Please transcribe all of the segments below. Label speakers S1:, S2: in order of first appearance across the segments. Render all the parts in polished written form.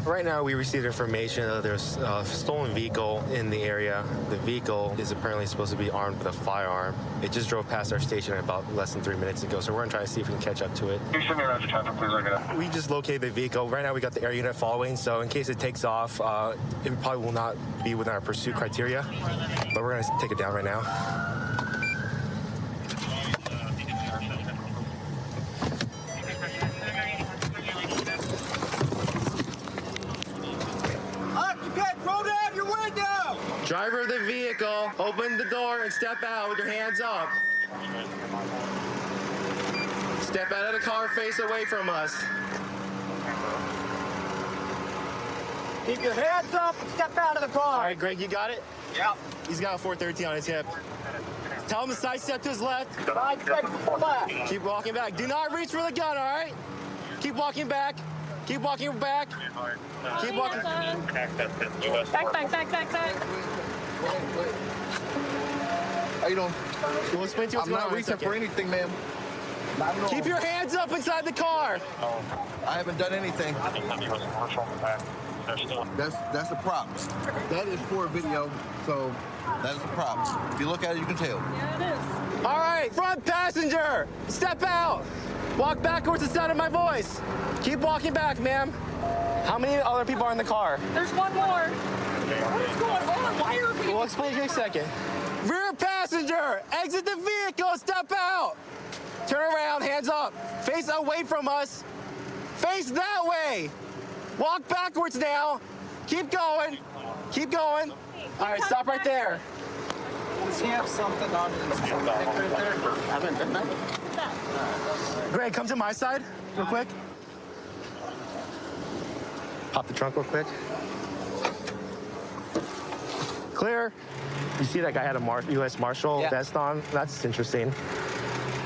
S1: Right now, we received information that there's a stolen vehicle in the area. The vehicle is apparently supposed to be armed with a firearm. It just drove past our station about less than 3 minutes ago, so we're gonna try to see if we can catch up to it. We just located the vehicle. Right now, we got the air unit following, so in case it takes off, it probably will not be within our pursuit criteria, but we're gonna take it down right now. Driver of the vehicle, open the door and step out with your hands up. Step out of the car, face away from us.
S2: Keep your hands up and step out of the car.
S1: All right, Greg, you got it?
S2: Yep.
S1: He's got a 413 on his hip. Tell him to sidestep to his left.
S2: Sidestep to the left.
S1: Keep walking back. Do not reach for the gun, all right? Keep walking back. Keep walking back. Keep walking.
S3: Back.
S4: How you doing?
S1: We'll explain to you what's
S4: I'm
S1: going on
S4: not
S1: in a
S4: reaching
S1: second.
S4: for anything, ma'am.
S1: Keep your hands up inside the car.
S4: I haven't done anything. That's a prop. That is for a video, so that is a prop. If you look at it, you can tell.
S3: Yeah, it is.
S1: All right, front passenger, step out. Walk backwards the sound of my voice. Keep walking back, ma'am. How many other people are in the car?
S3: There's one more. What is going on? Why are people?
S1: We'll explain to you in a second. Rear passenger, exit the vehicle, step out. Turn around, hands up. Face away from us. Face that way. Walk backwards now. Keep going. Keep going. All right, stop right there.
S2: Does he have something on his dick right there? I haven't done that.
S1: Greg, come to my side real quick. Pop the trunk real quick. Clear. You see that guy had a U.S. Marshal vest on? That's interesting.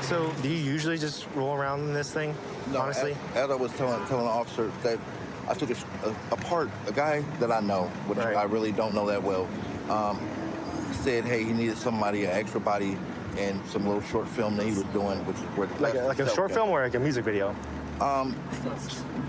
S1: So do you usually just roll around in this thing,
S4: No,
S1: honestly?
S4: As I was telling the officer that I took a guy that I know, which
S1: Right.
S4: I really don't know that well, said, hey, he needed somebody, an extra body, and some little short film that he was doing, which is where
S1: Like a short film or like a music video?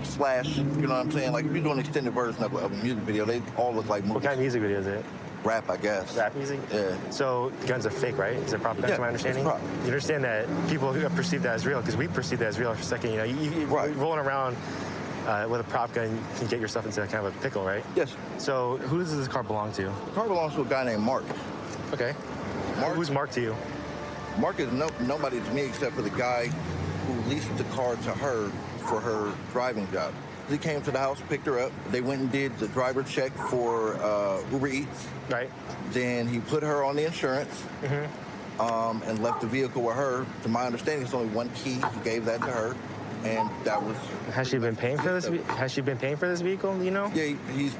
S4: Slash, you know what I'm saying? Like if you're doing an extended version of a music video, they all look like movies.
S1: What kind of music video is it?
S4: Rap, I guess.
S1: Rap music?
S4: Yeah.
S1: So the guns are fake, right? Is it prop guns,
S4: Yeah,
S1: to my understanding?
S4: it's prop.
S1: You understand that people who perceive that as real, because we perceive that as real for a second. You know, you
S4: Right.
S1: rolling around with a prop gun, you can get yourself into kind of a pickle, right?
S4: Yes.
S1: So who does this car belong to?
S4: The car belongs to a guy named Mark.
S1: Okay.
S4: Mark-
S1: Who's Mark to you?
S4: Mark is nobody to me except for the guy who leased the car to her for her driving job. He came to the house, picked her up. They went and did the driver check for Uber Eats.
S1: Right.
S4: Then he put her on the insurance and left the vehicle with her. To my understanding, it's only one key. He gave that to her, and that was.
S1: Has she been paying for this? Has she been paying for this vehicle? Do you know?
S4: Yeah, he's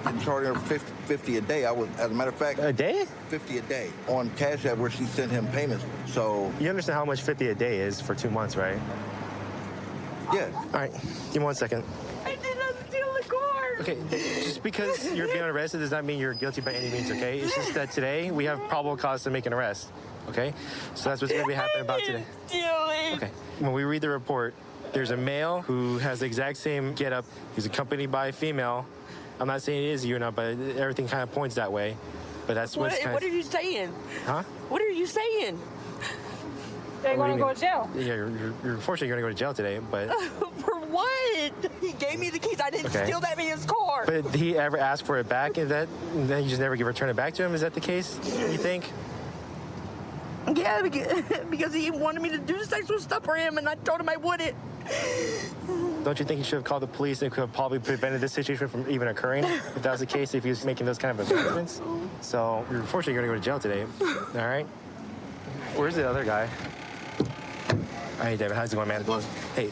S4: been charging her 50 a day. As a matter of fact,
S1: A day?
S4: 50 a day on Cash App where she sent him payments. So
S1: You understand how much 50 a day is for 2 months, right?
S4: yeah,
S1: All right. Give me 1 second.
S3: I did not steal the car.
S1: Okay, just because you're being arrested does not mean you're guilty by any means, okay? It's just that today we have probable cause to make an arrest, okay? So that's what's going to be happening about today. Okay, when we read the report, there's a male who has the exact same getup. He's accompanied by a female. I'm not saying it is you or not, but everything kind of points that way. But that's what's kind
S5: What
S1: of...
S5: are you saying?
S1: Huh?
S5: What are you saying?
S3: They're
S1: What do
S3: going
S1: you
S3: to go
S1: mean?
S3: to jail.
S1: Yeah, you're unfortunately going to go to jail today, but...
S5: For what? He gave me the keys. I didn't
S1: Okay.
S5: steal that man's car.
S1: But did he ever ask for it back? And then you just never return it back to him? Is that the case, you think?
S5: Yeah, because he wanted me to do sexual stuff for him, and I told him I wouldn't.
S1: Don't you think you should have called the police and could have probably prevented this situation from even occurring if that was the case, if he was making those kind of advancements? So you're unfortunately going to go to jail today, all right? Where's the other guy? Hey, David, how's it going, man? Hey,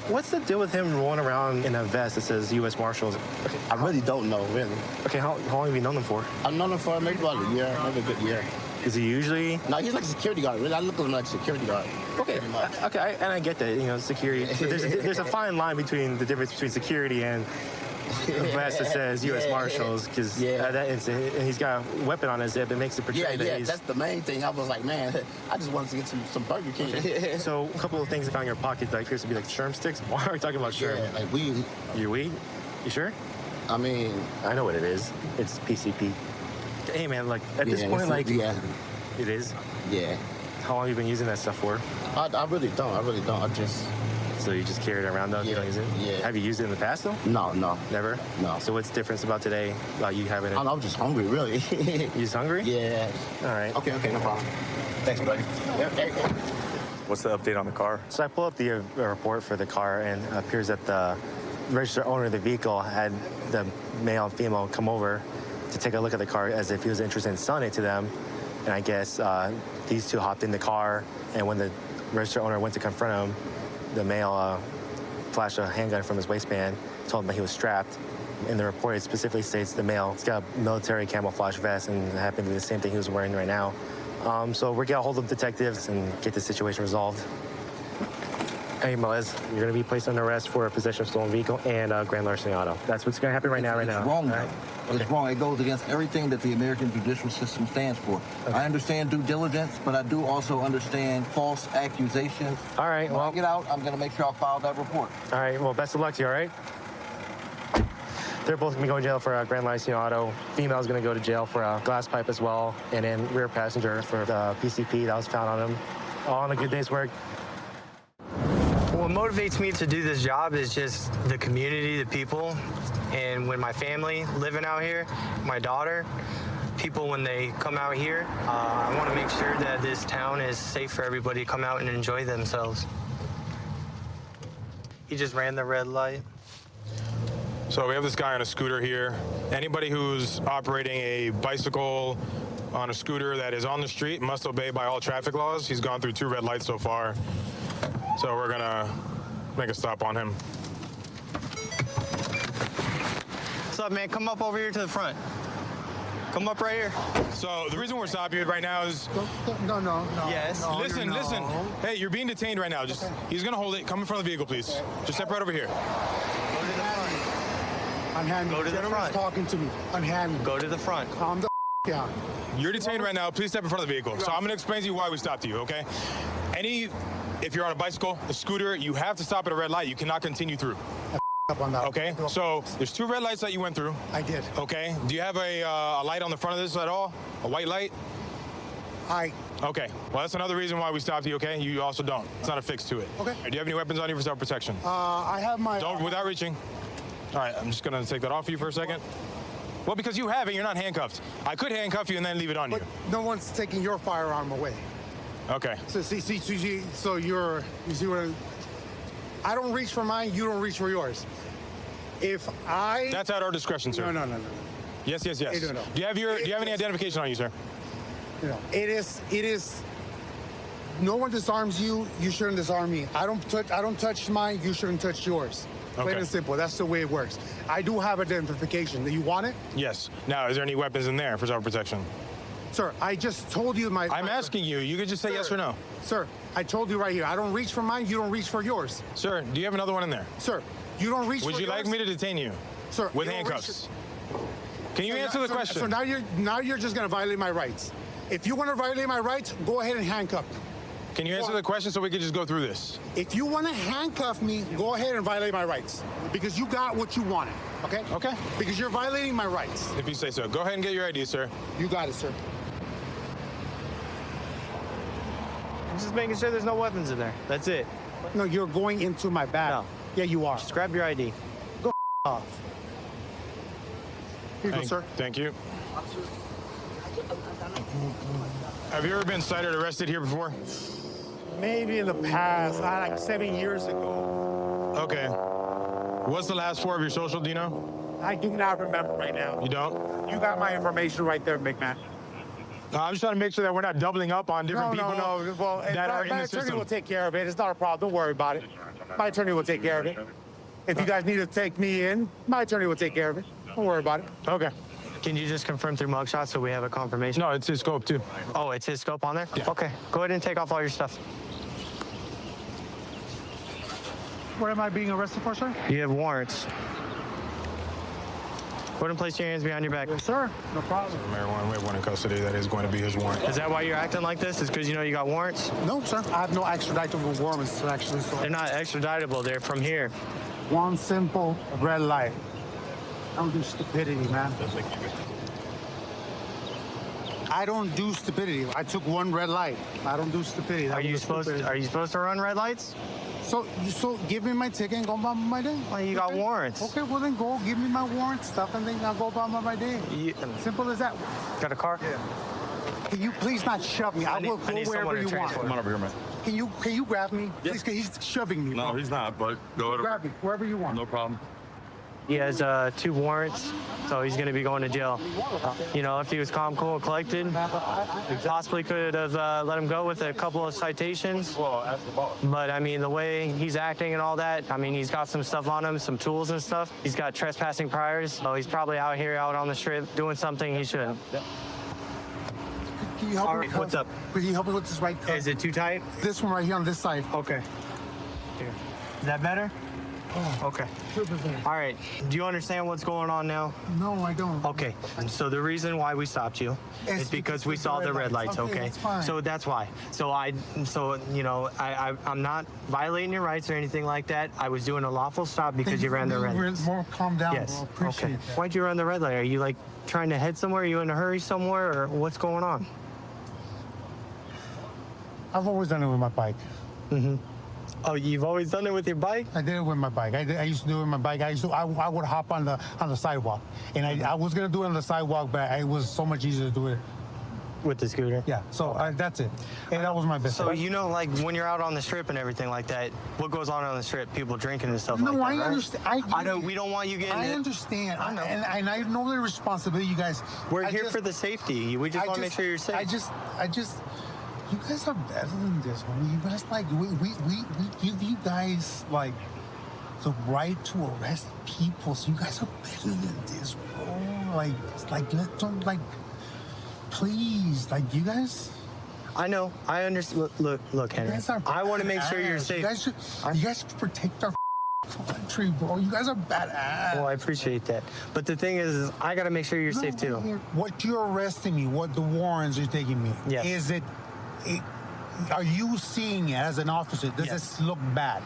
S1: what's the deal with him rolling around in a vest that says U.S. Marshals? Okay,
S6: I really don't know, really.
S1: okay, how long have you known him for?
S6: I've known him for maybe about a year, maybe a good year.
S1: Is he usually...
S6: No, he's like a security guard. Really, I look at him like a security guard.
S1: Okay, and I get that, you know, security. There's a fine line between the difference between security and vest that says U.S. Marshals, because
S6: Yeah.
S1: at that instant, and he's got a weapon on his hip. It makes it portray
S6: Yeah,
S1: that
S6: yeah,
S1: he's...
S6: that's the main thing. I was like, man, I just wanted to get some Burger King.
S1: So a couple of things I found in your pocket, like appears to be like sherm sticks. Why are we talking about sherm?
S6: Yeah, like weed.
S1: Your weed? You sure?
S6: I mean,
S1: I know what it is. It's PCP. Hey man, like at this
S6: yeah,
S1: point,
S6: it's-
S1: like
S6: yeah,
S1: it is.
S6: yeah.
S1: How long have you been using that stuff for?
S6: I really don't. I just,
S1: So you just carry it around though? You
S6: Yeah,
S1: don't use it?
S6: yeah.
S1: Have you used it in the past though?
S6: no.
S1: Never?
S6: No.
S1: So what's the difference about today? About you having it?
S6: I'm just hungry, really.
S1: You just hungry?
S6: Yeah.
S1: All right.
S6: Okay, no problem. Thanks, buddy.
S7: What's the update on the car?
S1: So I pull up the report for the car, and it appears that the registered owner of the vehicle had the male and female come over to take a look at the car as if he was interested in selling it to them. And I guess these two hopped in the car, and when the registered owner went to confront him, the male flashed a handgun from his waistband, told him that he was strapped. In the report, it specifically states the male has got a military camouflage vest, and it happened to be the same thing he was wearing right now. So we're gonna hold the detectives and get the situation resolved. Hey, Melez, you're gonna be placed under arrest for possession of stolen vehicle and grand larceny auto. That's what's gonna happen right now.
S4: It's wrong.
S1: All
S4: though.
S1: right?
S4: It's wrong. It goes against everything that the American judicial system stands for.
S1: Okay.
S4: I understand due diligence, but I do also understand false accusations.
S1: All right,
S4: When I
S1: well,
S4: get out, I'm going to make sure I file that report.
S1: all right, well, best of luck to you, all right? They're both gonna be going to jail for grand larceny auto. Female's gonna go to jail for a glass pipe as well, and then rear passenger for the PCP that was found on him. All on a good day's work.
S8: What motivates me to do this job is just the community, the people, and when my family living out here, my daughter, people when they come out here, I want to make sure that this town is safe for everybody to come out and enjoy themselves. He just ran the red light.
S7: So we have this guy on a scooter here. Anybody who's operating a bicycle on a scooter that is on the street must obey by all traffic laws. He's gone through 2 red lights so far. So we're gonna make a stop on him.
S8: What's up, man? Come up over here to the front. Come up right here.
S7: So the reason we're stopping you right now is,
S2: No.
S8: Yes.
S2: No,
S7: listen.
S2: no.
S7: Hey, you're being detained right now. Just, he's gonna hold it. Come in front of the vehicle, please. Just step right over here.
S2: Unhand me.
S8: Go to the
S2: Gentleman's
S8: front.
S2: talking to me. Unhand me.
S8: Go to the front.
S2: Calm the down.
S7: You're detained right now. Please step in front of the vehicle. So I'm gonna explain to you why we stopped you, okay? If you're on a bicycle, a scooter, you have to stop at a red light. You cannot continue through,
S2: Up on that.
S7: okay? So there's 2 red lights that you went through,
S2: I did.
S7: okay? Do you have a light on the front of this at all? A white light? Okay. Well, that's another reason why we stopped you, okay? You also don't. It's not a fix to it.
S2: Okay.
S7: Do you have any weapons on you for self-protection?
S2: I have my.
S7: Don't, without reaching. All right, I'm just gonna take that off you for a second. Well, because you have it, you're not handcuffed. I could handcuff you and then leave it on you.
S2: But no one's taking your firearm away.
S7: Okay.
S2: So so you see what I don't reach for mine, you don't reach for yours. If I
S7: That's at our discretion, sir.
S2: no.
S7: Yes.
S2: Hey, no.
S7: Do you have any identification on you, sir?
S2: You know, it is no one disarms you, you shouldn't disarm me. I don't touch mine, you shouldn't touch yours. Plain
S7: Okay.
S2: and simple. That's the way it works. I do have identification. Do you want it?
S7: Yes. Now, is there any weapons in there for self-protection?
S2: Sir, I just told you
S7: I'm asking you. You could just say yes or no.
S2: Sir, I told you right here. I don't reach for mine, you don't reach for yours.
S7: Sir, do you have another one in there?
S2: Sir, you don't reach
S7: Would
S2: for
S7: you
S2: yours.
S7: like me to detain you?
S2: Sir,
S7: With
S2: you don't reach-
S7: handcuffs? Can you answer the question?
S2: So now you're just gonna violate my rights. If you want to violate my rights, go ahead and handcuff me.
S7: Can you answer the question so we can just go through this?
S2: If you want to handcuff me, go ahead and violate my rights because you got what you wanted. Okay?
S7: Okay.
S2: Because you're violating my rights.
S7: If you say so. Go ahead and get your ID, sir.
S2: You got it, sir.
S8: I'm just making sure there's no weapons in there. That's it.
S2: No, you're going into my bag.
S8: No.
S2: Yeah, you are.
S8: Just grab your ID.
S2: Off. Here you go, sir.
S7: Thank you. Have you ever been cited or arrested here before?
S2: Maybe in the past, like 7 years ago.
S7: Okay. What's the last 4 of your social, do you know?
S2: I do not remember right now.
S7: You don't?
S2: You got my information right there, big man.
S7: No, I'm just trying to make sure that we're not doubling up on different people
S2: No. Well,
S7: that are in
S2: my
S7: the
S2: attorney
S7: system.
S2: will take care of it. It's not a problem. Don't worry about it. My attorney will take care of it. If you guys need to take me in, my attorney will take care of it. Don't worry about it.
S7: Okay.
S8: Can you just confirm through mugshot so we have a confirmation?
S7: No, it's his scope too.
S8: Oh, it's his scope on there?
S7: Yeah.
S8: Okay. Go ahead and take off all your stuff.
S2: What am I being arrested for, sir?
S8: You have warrants. Go ahead and place your hands behind your back.
S2: Yes, sir. No problem.
S7: Marijuana, we have one in custody. That is going to be his warrant.
S8: Is that why you're acting like this? Is because you know you got warrants?
S2: No, sir. I have no extraditable warrants, actually. So
S8: They're not extraditable. They're from here.
S2: one simple red light. I don't do stupidity, man. I don't do stupidity. I took one red light. I don't do stupidity. That
S8: Are you
S2: was
S8: supposed
S2: stupidity.
S8: to? Are you supposed to run red lights?
S2: So give me my ticket and go about my day.
S8: Well, you got
S2: Okay?
S8: warrants.
S2: Okay, well then go give me my warrant stuff and then I'll go about my day. Simple as that.
S8: Got a car?
S2: Yeah. Can you please not shove me? I will go
S8: need
S2: wherever
S8: someone to
S2: you want.
S8: transport.
S9: Come on over here, man.
S2: Can you grab me? Please, 'cause he's shoving me.
S9: No, he's not, but go ahead.
S2: Grab me wherever you want.
S9: No problem.
S8: He has 2 warrants, so he's going to be going to jail. You know, if he was calm, cool, and collected, we possibly could have let him go with a couple of citations.
S9: Well, ask the boss.
S8: But I mean, the way he's acting and all that, I mean, he's got some stuff on him, some tools and stuff. He's got trespassing priors, so he's probably out here, out on the strip, doing something he shouldn't.
S2: Can you help
S8: All
S2: me?
S8: right, what's up?
S2: Could you help me with this right cuff?
S8: Is it too tight?
S2: This one right here on this side.
S8: Okay. Here. Is that better?
S2: Oh,
S8: Okay.
S2: super good.
S8: All right. Do you understand what's going on now?
S2: No, I don't.
S8: Okay. So the reason why we stopped you
S2: It's
S8: is because we
S2: because
S8: saw
S2: of
S8: the red lights. Okay.
S2: that's fine.
S8: So that's why. So you know, I'm not violating your rights or anything like that. I was doing a lawful stop because you ran the red lights.
S2: More calm down,
S8: Yes.
S2: bro. Appreciate
S8: Okay.
S2: that.
S8: Why'd you run the red light? Are you like trying to head somewhere? Are you in a hurry somewhere, or what's going on?
S2: I've always done it with my bike.
S8: Oh, you've always done it with your bike?
S2: I did it with my bike. I used to do it with my bike. I would hop on the sidewalk, and I was gonna do it on the sidewalk, but it was so much easier to do it.
S8: With the scooter?
S2: Yeah. So that's it. And that was my best.
S8: So you know, like when you're out on the strip and everything like that, what goes on the strip? People drinking and stuff
S2: No,
S8: like that.
S2: I
S8: right?
S2: understand.
S8: I know we don't want you getting
S2: I
S8: it.
S2: understand.
S8: I know.
S2: And I know the responsibility, you guys.
S8: We're
S2: I
S8: here
S2: just-
S8: for the safety. We just
S2: I
S8: want to make sure you're safe.
S2: I just, you guys are better than this, homie. You guys we give you guys like the right to arrest people. So you guys are better than this, bro. Like please, like you guys.
S8: I know. I understand. Look, Henry.
S2: You guys are
S8: I want to make sure you're
S2: badass.
S8: safe.
S2: You guys should protect our country, bro. You guys are badass.
S8: Well, I appreciate that. But the thing is I got to make sure you're safe too.
S2: What you're arresting me, what the warrants you're taking me,
S8: Yes.
S2: is it, are you seeing it as an officer? Does
S8: Yes.
S2: this look bad?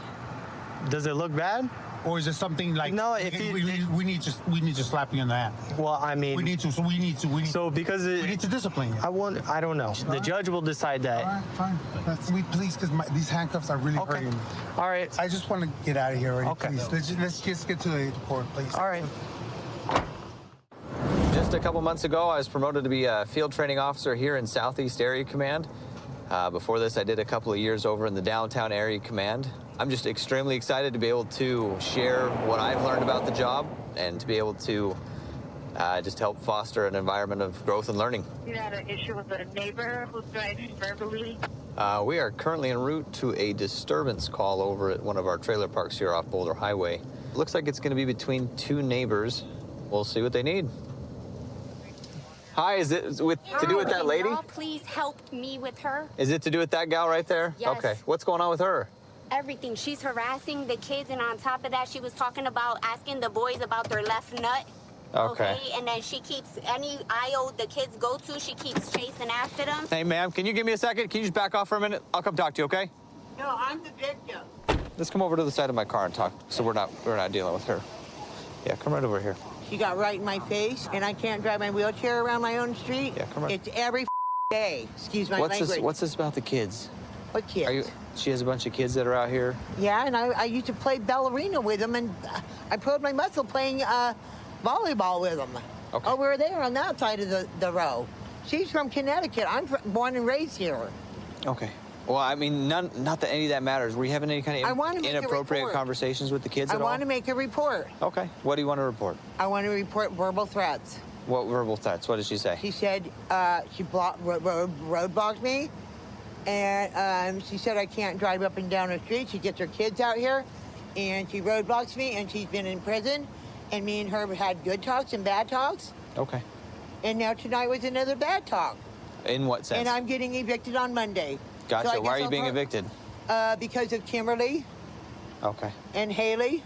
S8: Does it look bad?
S2: Or is it something like,
S8: No, if
S2: okay,
S8: you-
S2: we need to slap you in the hand.
S8: Well, I mean,
S2: We need to
S8: because
S2: we need to discipline you.
S8: I don't know. The judge will decide that.
S2: All right, fine. Please, because these handcuffs are really
S8: Okay.
S2: hurting me.
S8: All right.
S2: I just want to get out of here already,
S8: Okay.
S2: please. Let's just get to the court, please.
S8: All right.
S10: Just a couple months ago, I was promoted to be a field training officer here in Southeast Area Command. Before this, I did a couple of years over in the Downtown Area Command. I'm just extremely excited to be able to share what I've learned about the job and to be able to just help foster an environment of growth and learning.
S11: You had an issue with a neighbor who's driving verbally.
S10: We are currently en route to a disturbance call over at one of our trailer parks here off Boulder Highway. Looks like it's going to be between 2 neighbors. We'll see what they need. Hi, is it to do with that lady?
S12: Can y'all please help me with her?
S10: Is it to do with that gal right there?
S12: Yes.
S10: Okay. What's going on with her?
S12: Everything. She's harassing the kids, and on top of that, she was talking about asking the boys about their left nut.
S10: Okay.
S12: And then she keeps, any aisle the kids go to, she keeps chasing after them.
S10: Hey, ma'am, can you give me a second? Can you just back off for a minute? I'll come talk to you, okay?
S11: No, I'm the victim.
S10: Let's come over to the side of my car and talk so we're not dealing with her. Yeah, come right over here.
S11: She got right in my face, and I can't drive my wheelchair around my own street.
S10: Yeah, come on.
S11: It's every day. Excuse my language.
S10: What's this about the kids?
S11: What kids?
S10: She has a bunch of kids that are out here.
S11: Yeah, and I used to play ballerina with them, and I pulled my muscle playing volleyball with them.
S10: Okay.
S11: Over there on that side of the row. She's from Connecticut. I'm born and raised here.
S10: Okay. Well, I mean, not that any of that matters. Were you having any kind
S11: I
S10: of
S11: wanna make a
S10: inappropriate
S11: report.
S10: conversations with the kids
S11: I
S10: at all?
S11: want to make a report.
S10: Okay. What do you want to report?
S11: I want to report verbal threats.
S10: What verbal threats? What did she say?
S11: She said she roadblocked me, and she said I can't drive up and down the street. She gets her kids out here, and she roadblocks me, and she's been in prison, and me and her had good talks and bad talks,
S10: Okay.
S11: and now tonight was another bad talk.
S10: In what sense?
S11: And I'm getting evicted on Monday.
S10: Gotcha.
S11: So I
S10: Why are
S11: guess
S10: you
S11: I'll
S10: being
S11: pro-
S10: evicted?
S11: Because of Kimberly
S10: Okay.
S11: and Haley.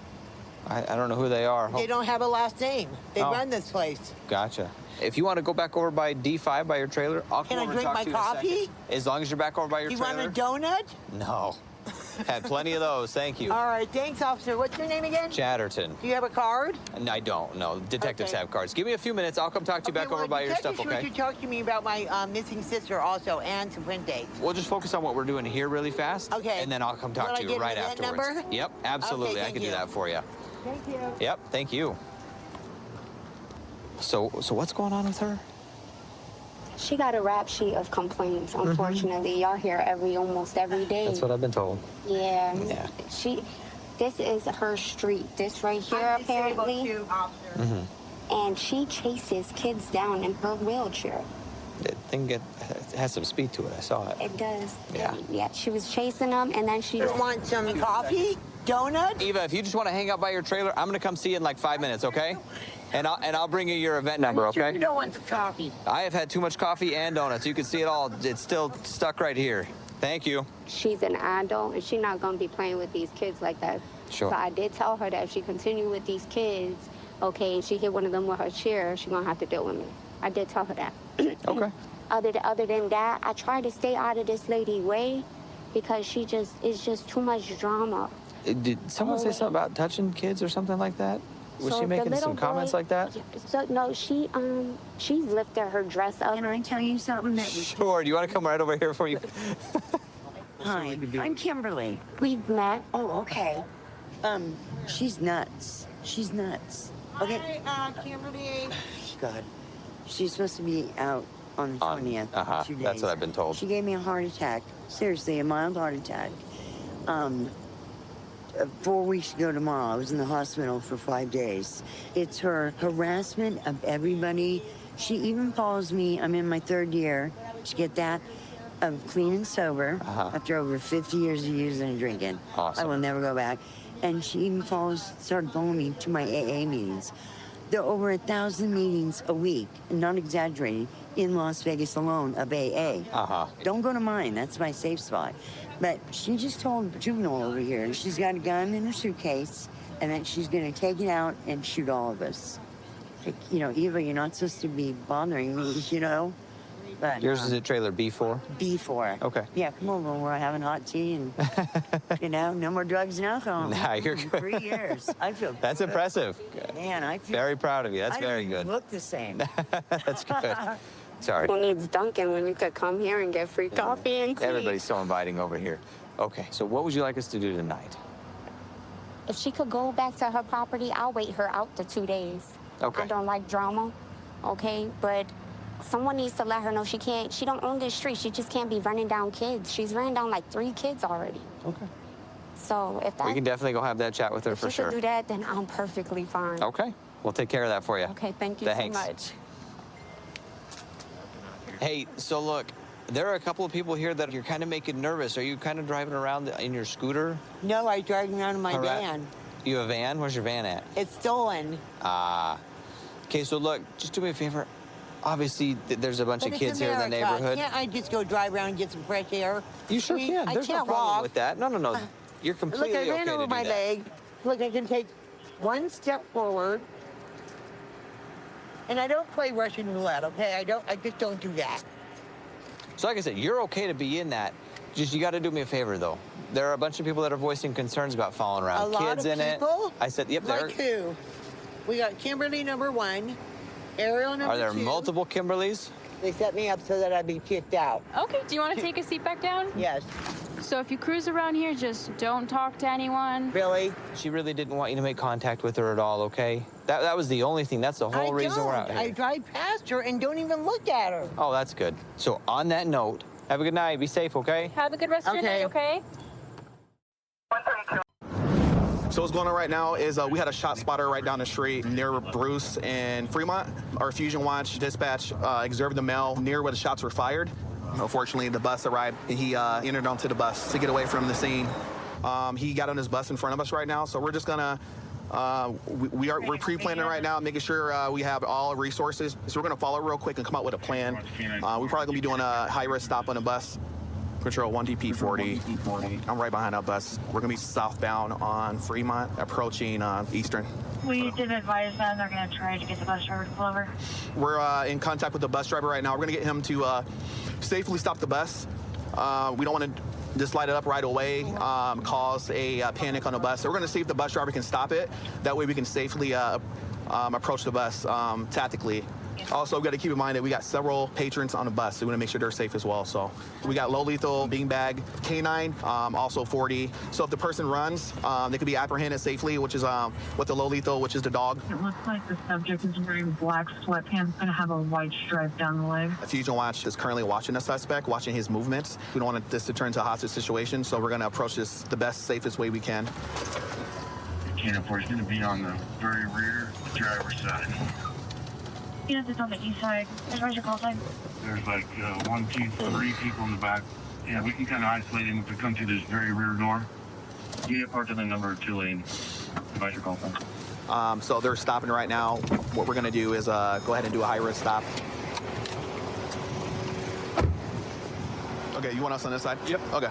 S10: I don't know who they are.
S11: They don't have a last name. They
S10: Oh.
S11: run this place.
S10: Gotcha. If you want to go back over by D5 by your trailer, I'll
S11: Can
S10: come
S11: I
S10: over
S11: drink
S10: and talk
S11: my
S10: to you in a
S11: coffee?
S10: second. As long as you're back over by your
S11: You
S10: trailer.
S11: want a donut?
S10: No. Had plenty of those. Thank you.
S11: All right, thanks, officer. What's your name again?
S10: Chatterton.
S11: Do you have a card?
S10: And I don't. No, detectives
S11: Okay.
S10: have cards. Give me a few minutes. I'll come talk to you back over by your stuff,
S11: Detective
S10: okay?
S11: Schwartz, you talk to me about my missing sister also, and some print dates.
S10: We'll just focus on what we're doing here really fast.
S11: Okay.
S10: And then I'll come talk
S11: Will
S10: to
S11: I
S10: you
S11: get
S10: right
S11: an event
S10: afterwards.
S11: number?
S10: Yep, absolutely.
S11: Okay,
S10: I
S11: thank
S10: can do
S11: you.
S10: that for you.
S11: Thank you.
S10: Yep, thank you. So what's going on with her?
S12: She got a rap sheet of complaints. Unfortunately, y'all hear almost every day.
S10: That's what I've been told.
S12: Yeah.
S10: Yeah.
S12: This is her street. This right here,
S11: I'm disabled
S12: apparently.
S11: too, officer.
S10: Mm-hmm.
S12: And she chases kids down in her wheelchair.
S10: It has some speed to it. I saw it.
S12: It does.
S10: Yeah.
S12: Yeah, she was chasing them, and then she...
S11: You want some coffee? Donut?
S10: Eva, if you just want to hang out by your trailer, I'm going to come see you in like 5 minutes, okay? And I'll bring you your event number, okay?
S11: You don't want the coffee.
S10: I have had too much coffee and donuts. You can see it all. It's still stuck right here. Thank you.
S12: She's an adult, and she's not going to be playing with these kids like that.
S10: Sure.
S12: So I did tell her that if she continued with these kids, okay, and she hit one of them with her chair, she's going to have to deal with me. I did tell her that.
S10: Okay.
S12: Other than that, I try to stay out of this lady's way because it's just too much drama.
S10: Did someone say something about touching kids or something like that? Was
S12: So
S10: she
S12: the
S10: making
S12: little
S10: some comments
S12: boy-
S10: like that?
S12: So no, she's lifted her dress up.
S9: Can I tell you something that was...
S10: Sure. Do you want to come right over here for you?
S9: Hi, I'm Kimberly.
S12: We've met.
S9: Oh, okay. She's nuts. She's nuts. Okay.
S11: Hi, Kimberly.
S9: God. She's supposed to be out on the 20th. 2 days.
S10: That's what I've been told.
S9: She gave me a heart attack. Seriously, a mild heart attack. 4 weeks ago tomorrow, I was in the hospital for 5 days. It's her harassment of everybody. She even calls me, I'm in my 3rd year, did you get that? Of clean and sober after over 50 years of using and drinking.
S10: Awesome.
S9: I will never go back. And she even started calling me to my AA meetings. There are over 1,000 meetings a week, not exaggerating, in Las Vegas alone of AA. Don't go to mine, that's my safe spot. But she just told Juvenile over here she's got a gun in her suitcase and that she's gonna take it out and shoot all of us. Like, you know, Eva, you're not supposed to be bothering me, you know? But,
S10: Yours is at trailer B4?
S9: B4.
S10: Okay.
S9: Yeah, come over. We're having hot tea and, you know, no more drugs and alcohol.
S10: Nah, you're good.
S9: 3 years. I feel
S10: That's
S9: good.
S10: impressive.
S9: Man, I feel...
S10: Very proud of you. That's
S9: I
S10: very
S9: don't
S10: good.
S9: look the same.
S10: That's good. Sorry.
S12: Who needs Dunkin' when you could come here and get free coffee and tea?
S10: Everybody's so inviting over here. Okay, so what would you like us to do tonight?
S12: If she could go back to her property, I'll wait her out the 2 days.
S10: Okay.
S12: I don't like drama, okay? But someone needs to let her know she don't own this street. She just can't be running down kids. She's running down like 3 kids already.
S10: Okay.
S12: So if that,
S10: We can definitely go have that chat with her
S12: if
S10: for
S12: she
S10: sure.
S12: could do that, then I'm perfectly fine.
S10: Okay, we'll take care of that for you.
S12: Okay, thank you
S10: Thanks.
S12: so much.
S10: Hey, so look, there are a couple of people here that you're kind of making nervous. Are you kind of driving around in your scooter?
S11: No, I drive around in my
S10: All right.
S11: van.
S10: You have a van? Where's your van at?
S11: It's stolen.
S10: Okay, so look, just do me a favor. Obviously, there's a bunch
S11: But
S10: of
S11: it's
S10: kids here in the
S11: America.
S10: neighborhood.
S11: Can't I just go drive around and get some fresh air?
S10: You sure
S11: I mean,
S10: can.
S11: I
S10: There's no
S11: can't
S10: problem
S11: walk.
S10: with that. No. You're completely
S11: Look, I ran
S10: okay
S11: over
S10: to do
S11: my
S10: that.
S11: leg. Look, I can take 1 step forward. And I don't play Russian roulette, okay? I just don't do that.
S10: So like I said, you're okay to be in that. Just you got to do me a favor, though. There are a bunch of people that are voicing concerns about following around
S11: A lot
S10: kids
S11: of
S10: in
S11: people?
S10: it. I said, yep, there
S11: Like who? We got Kimberly number 1, Ariel number 2.
S10: are there multiple Kimberlys?
S11: They set me up so that I'd be kicked out.
S13: Okay, do you want to take a seat back down?
S11: Yes.
S13: So if you cruise around here, just don't talk to anyone.
S11: Really?
S10: She really didn't want you to make contact with her at all, okay? That was the only thing. That's the whole reason we're out here.
S11: I drive past her and don't even look at her.
S10: Oh, that's good. So on that note, have a good night. Be safe, okay?
S13: Have a good rest of your day, okay?
S14: So what's going on right now is we had a shot spotter right down the street near Bruce and Fremont. Our Fusion Watch dispatch observed the male near where the shots were fired. Unfortunately, the bus arrived and he entered onto the bus to get away from the scene. He got on his bus in front of us right now, so we're just gonna we're pre-planning right now, making sure we have all resources. So we're gonna follow real quick and come up with a plan. We're probably gonna be doing a high-risk stop on the bus. Control 1DP40. I'm right behind that bus. We're gonna be southbound on Fremont, approaching Eastern.
S15: We did advise them they're going to try to get the bus driver to pull over.
S14: We're in contact with the bus driver right now. We're gonna get him to safely stop the bus. We don't want to just light it up right away, cause a panic on the bus. So we're gonna see if the bus driver can stop it. That way we can safely approach the bus tactically. Also, we got to keep in mind that we got several patrons on the bus, so we want to make sure they're safe as well. So we got low lethal, beanbag, canine, also 40. So if the person runs, they could be apprehended safely, which is with the low lethal, which is the dog.
S15: It looks like the subject is wearing black sweatpants, going to have a white stripe down the leg.
S14: Fusion Watch is currently watching the suspect, watching his movements. We don't want this to turn into a hostage situation, so we're going to approach this the best, safest way we can.
S16: Canine 4 is going to be on the very rear driver's side.
S15: Yes, it's on the east side. Where's your call sign?
S16: There's like 1, 2, 3 people in the back. Yeah, we can kind of isolate him if we come through this very rear door. You get parked in the number 2 lane. Advise your call sign.
S14: So they're stopping right now. What we're going to do is go ahead and do a high-risk stop. Okay, you want us on this side? Yep. Okay.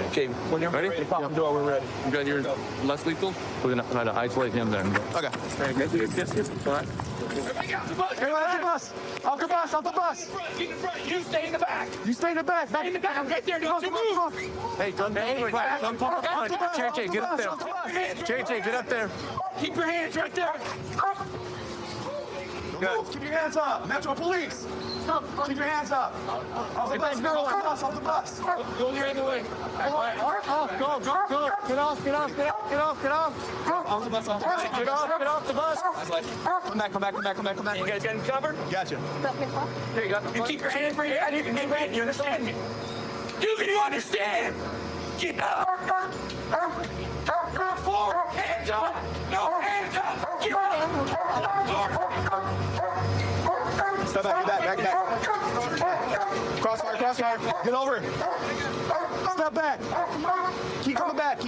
S17: Okay, when you're ready, pop the door, we're ready. You got your less lethal? We're gonna try to isolate him then.
S14: Okay.
S17: All right.
S3: Off the bus! Off the bus! Get in front! You stay in the back! You stay in the back! Stay in the back! I'm right there! Don't you move!
S17: Hey, don't JJ, get up there. JJ, get up there.
S3: Keep your hands right there!
S14: Good.
S3: Keep your hands up! Metro Police! Keep your hands up! Off the bus, girl! Off the bus! Go the other way! Go! Get off! Off the bus! Get off the bus!
S14: Come back.
S3: You guys getting covered?
S14: Gotcha.
S3: There you go. You keep your hands right here. I need to get ready. You understand me? Do you understand? Get up! Forward! Hands up! No, hands up! Get
S14: Step back. Crossfire. Get over. Step back. Keep coming back.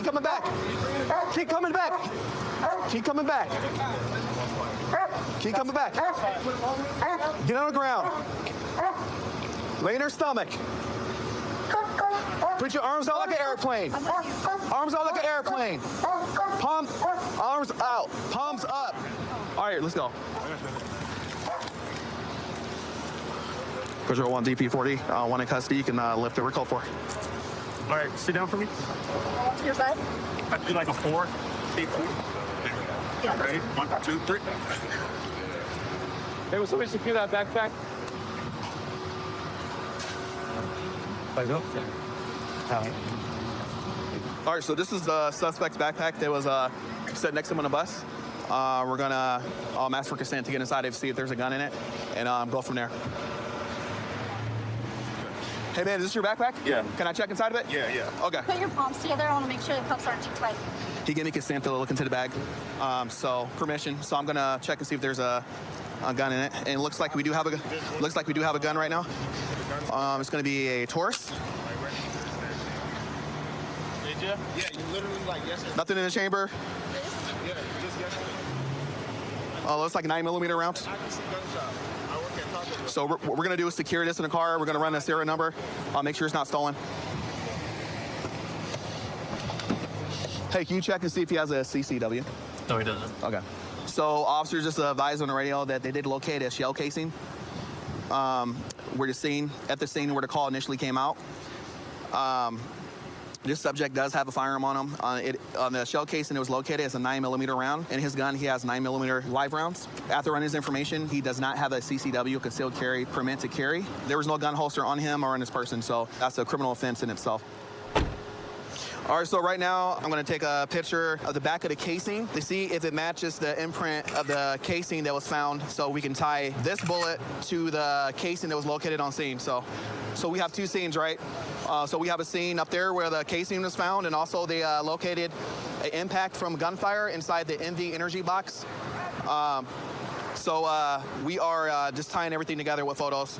S14: Get on the ground. Lay in her stomach. Put your arms out like an airplane. Palm, arms out. Palms up. All right, let's go. Control 1 DP40, 1 in custody. You can lift it. We're called for.
S17: All right, sit down for me.
S15: Your side?
S17: I'd do like a 4.
S15: Yeah.
S17: Ready? 1, 2, 3. Hey, will somebody secure that backpack?
S14: All right, so this is the suspect's backpack that was set next to him on the bus. We're gonna ask for consent to get inside and see if there's a gun in it, and go from there. Hey man, is this your backpack?
S17: Yeah.
S14: Can I check inside of it?
S17: Yeah.
S14: Okay.
S15: Put your palms together. I want to make sure the cuffs aren't too tight.
S14: He gave me consent to look into the bag, so permission. So I'm gonna check and see if there's a gun in it. And it looks like we do have a gun right now. It's gonna be a Taurus.
S17: Did you? Yeah, you literally like yes.
S14: Nothing in the chamber.
S17: Yeah, just yes.
S14: Oh, looks like 9mm rounds.
S17: I can see gunshot. I work at Taco Bell.
S14: So what we're gonna do is secure this in the car. We're gonna run a serial number. Make sure it's not stolen. Hey, can you check and see if he has a CCW?
S17: No, he doesn't.
S14: Okay. So officers just advised on the radio that they did locate a shell casing. At the scene where the call initially came out. This subject does have a firearm on him. On the shell casing, it was located as a 9mm round. In his gun, he has 9mm live rounds. After running his information, he does not have a CCW, concealed carry permit to carry. There was no gun holster on him or on this person, so that's a criminal offense in itself. All right, so right now, I'm gonna take a picture of the back of the casing to see if it matches the imprint of the casing that was found, so we can tie this bullet to the casing that was located on scene. So we have 2 scenes, right? So we have a scene up there where the casing was found, and also they located an impact from gunfire inside the MV Energy box. We are just tying everything together with photos.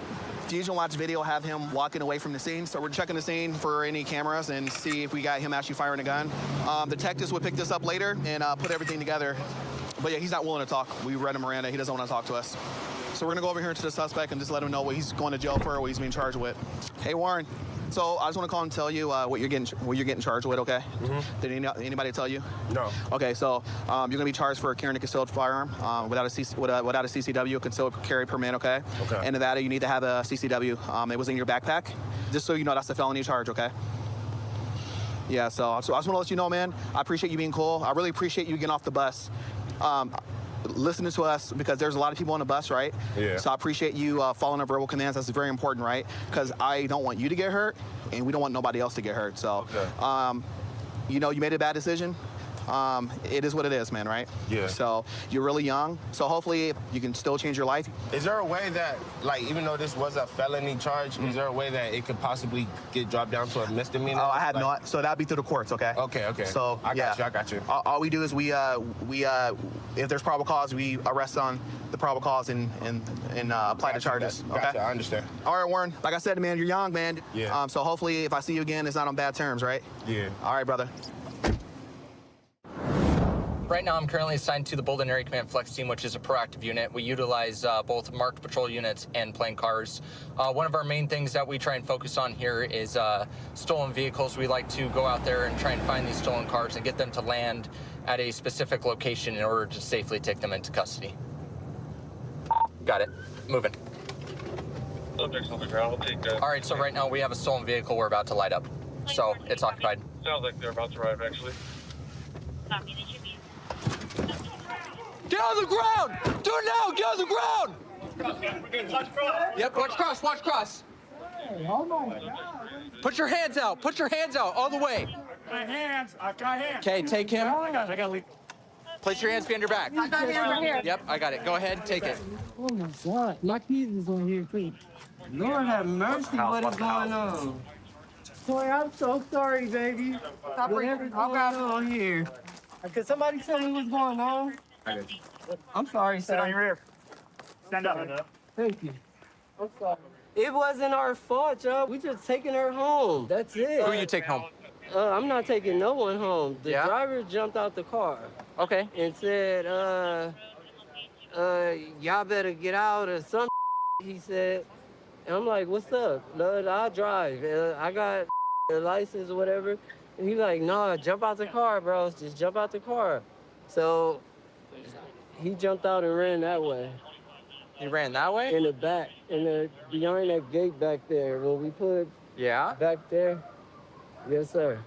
S14: Fusion Watch video have him walking away from the scene, so we're checking the scene for any cameras and see if we got him actually firing a gun. Detectives would pick this up later and put everything together. But yeah, he's not willing to talk. We read him Miranda. He doesn't want to talk to us. So we're gonna go over here to the suspect and just let him know what he's going to jail for or what he's being charged with. Hey Warren, So I just want to call and tell you what you're getting charged with. Okay. Did anybody tell you?
S1: No.
S14: Okay, so you're gonna be charged for carrying a concealed firearm without a CCW, concealed carry permit. Okay.
S1: Okay.
S14: And Nevada, you need to have a CCW. It was in your backpack. Just so you know, that's a felony charge. Okay. Yeah. So I just want to let you know, man. I appreciate you being cool. I really appreciate you getting off the bus. Listening to us, because there's a lot of people on the bus, right?
S1: Yeah.
S14: So I appreciate you following our verbal commands. That's very important, right? Because I don't want you to get hurt, and we don't want nobody else to get hurt. So, you know, you made a bad decision. It is what it is, man, right?
S1: Yeah.
S14: So you're really young. So hopefully you can still change your life.
S18: Is there a way that, like, even though this was a felony charge, is there a way that it could possibly get dropped down to a misdemeanor?
S14: Oh, I have not. So that'd be through the courts, okay?
S18: Okay.
S14: So
S18: I got you.
S14: All we do is we if there's probable cause, we arrest on the probable cause and apply the charges.
S18: Gotcha, I understand.
S14: All right, Warren. Like I said, man, you're young, man.
S18: Yeah.
S14: So hopefully, if I see you again, it's not on bad terms, right?
S18: Yeah.
S14: All right, brother.
S19: Right now, I'm currently assigned to the Bolden Area Command Flex Team, which is a proactive unit. We utilize both marked patrol units and plane cars. One of our main things that we try and focus on here is stolen vehicles. We like to go out there and try and find these stolen cars and get them to land at a specific location in order to safely take them into custody. Got it. Moving.
S16: Subjects on the ground. We'll take that.
S19: All right, so right now we have a stolen vehicle we're about to light up. So it's occupied.
S16: Sounds like they're about to arrive, actually.
S19: Get on the ground! Do it now! Get on the ground! Yep, watch cross, watch cross. Put your hands out, all the way.
S3: My hands, I've got hands.
S19: Okay, take him.
S3: Oh my gosh, I gotta leave.
S19: Place your hands behind your back.
S3: I got hands right here.
S19: Yep, I got it. Go ahead, take it.
S20: Oh my God, my kids is on here, please. Lord have mercy, what is going on? Boy, I'm so sorry, baby. Whatever's going on here. Could somebody tell me what's going on? I'm sorry, sir.
S3: Sit on your rear. Stand up.
S20: Thank you. I'm sorry. It wasn't our fault, y'all. We just taking her home. That's it.
S19: Who you take home?
S20: I'm not taking no one home. The driver jumped out the car.
S19: Okay.
S20: And said, y'all better get out or something, he said. And I'm like, what's up? No, I'll drive. I got a license or whatever. And he's like, no, jump out the car, bro. Just jump out the car. So he jumped out and ran that way.
S19: He ran that way?
S20: In the back, behind that gate back there. When we put back there. Yes, sir.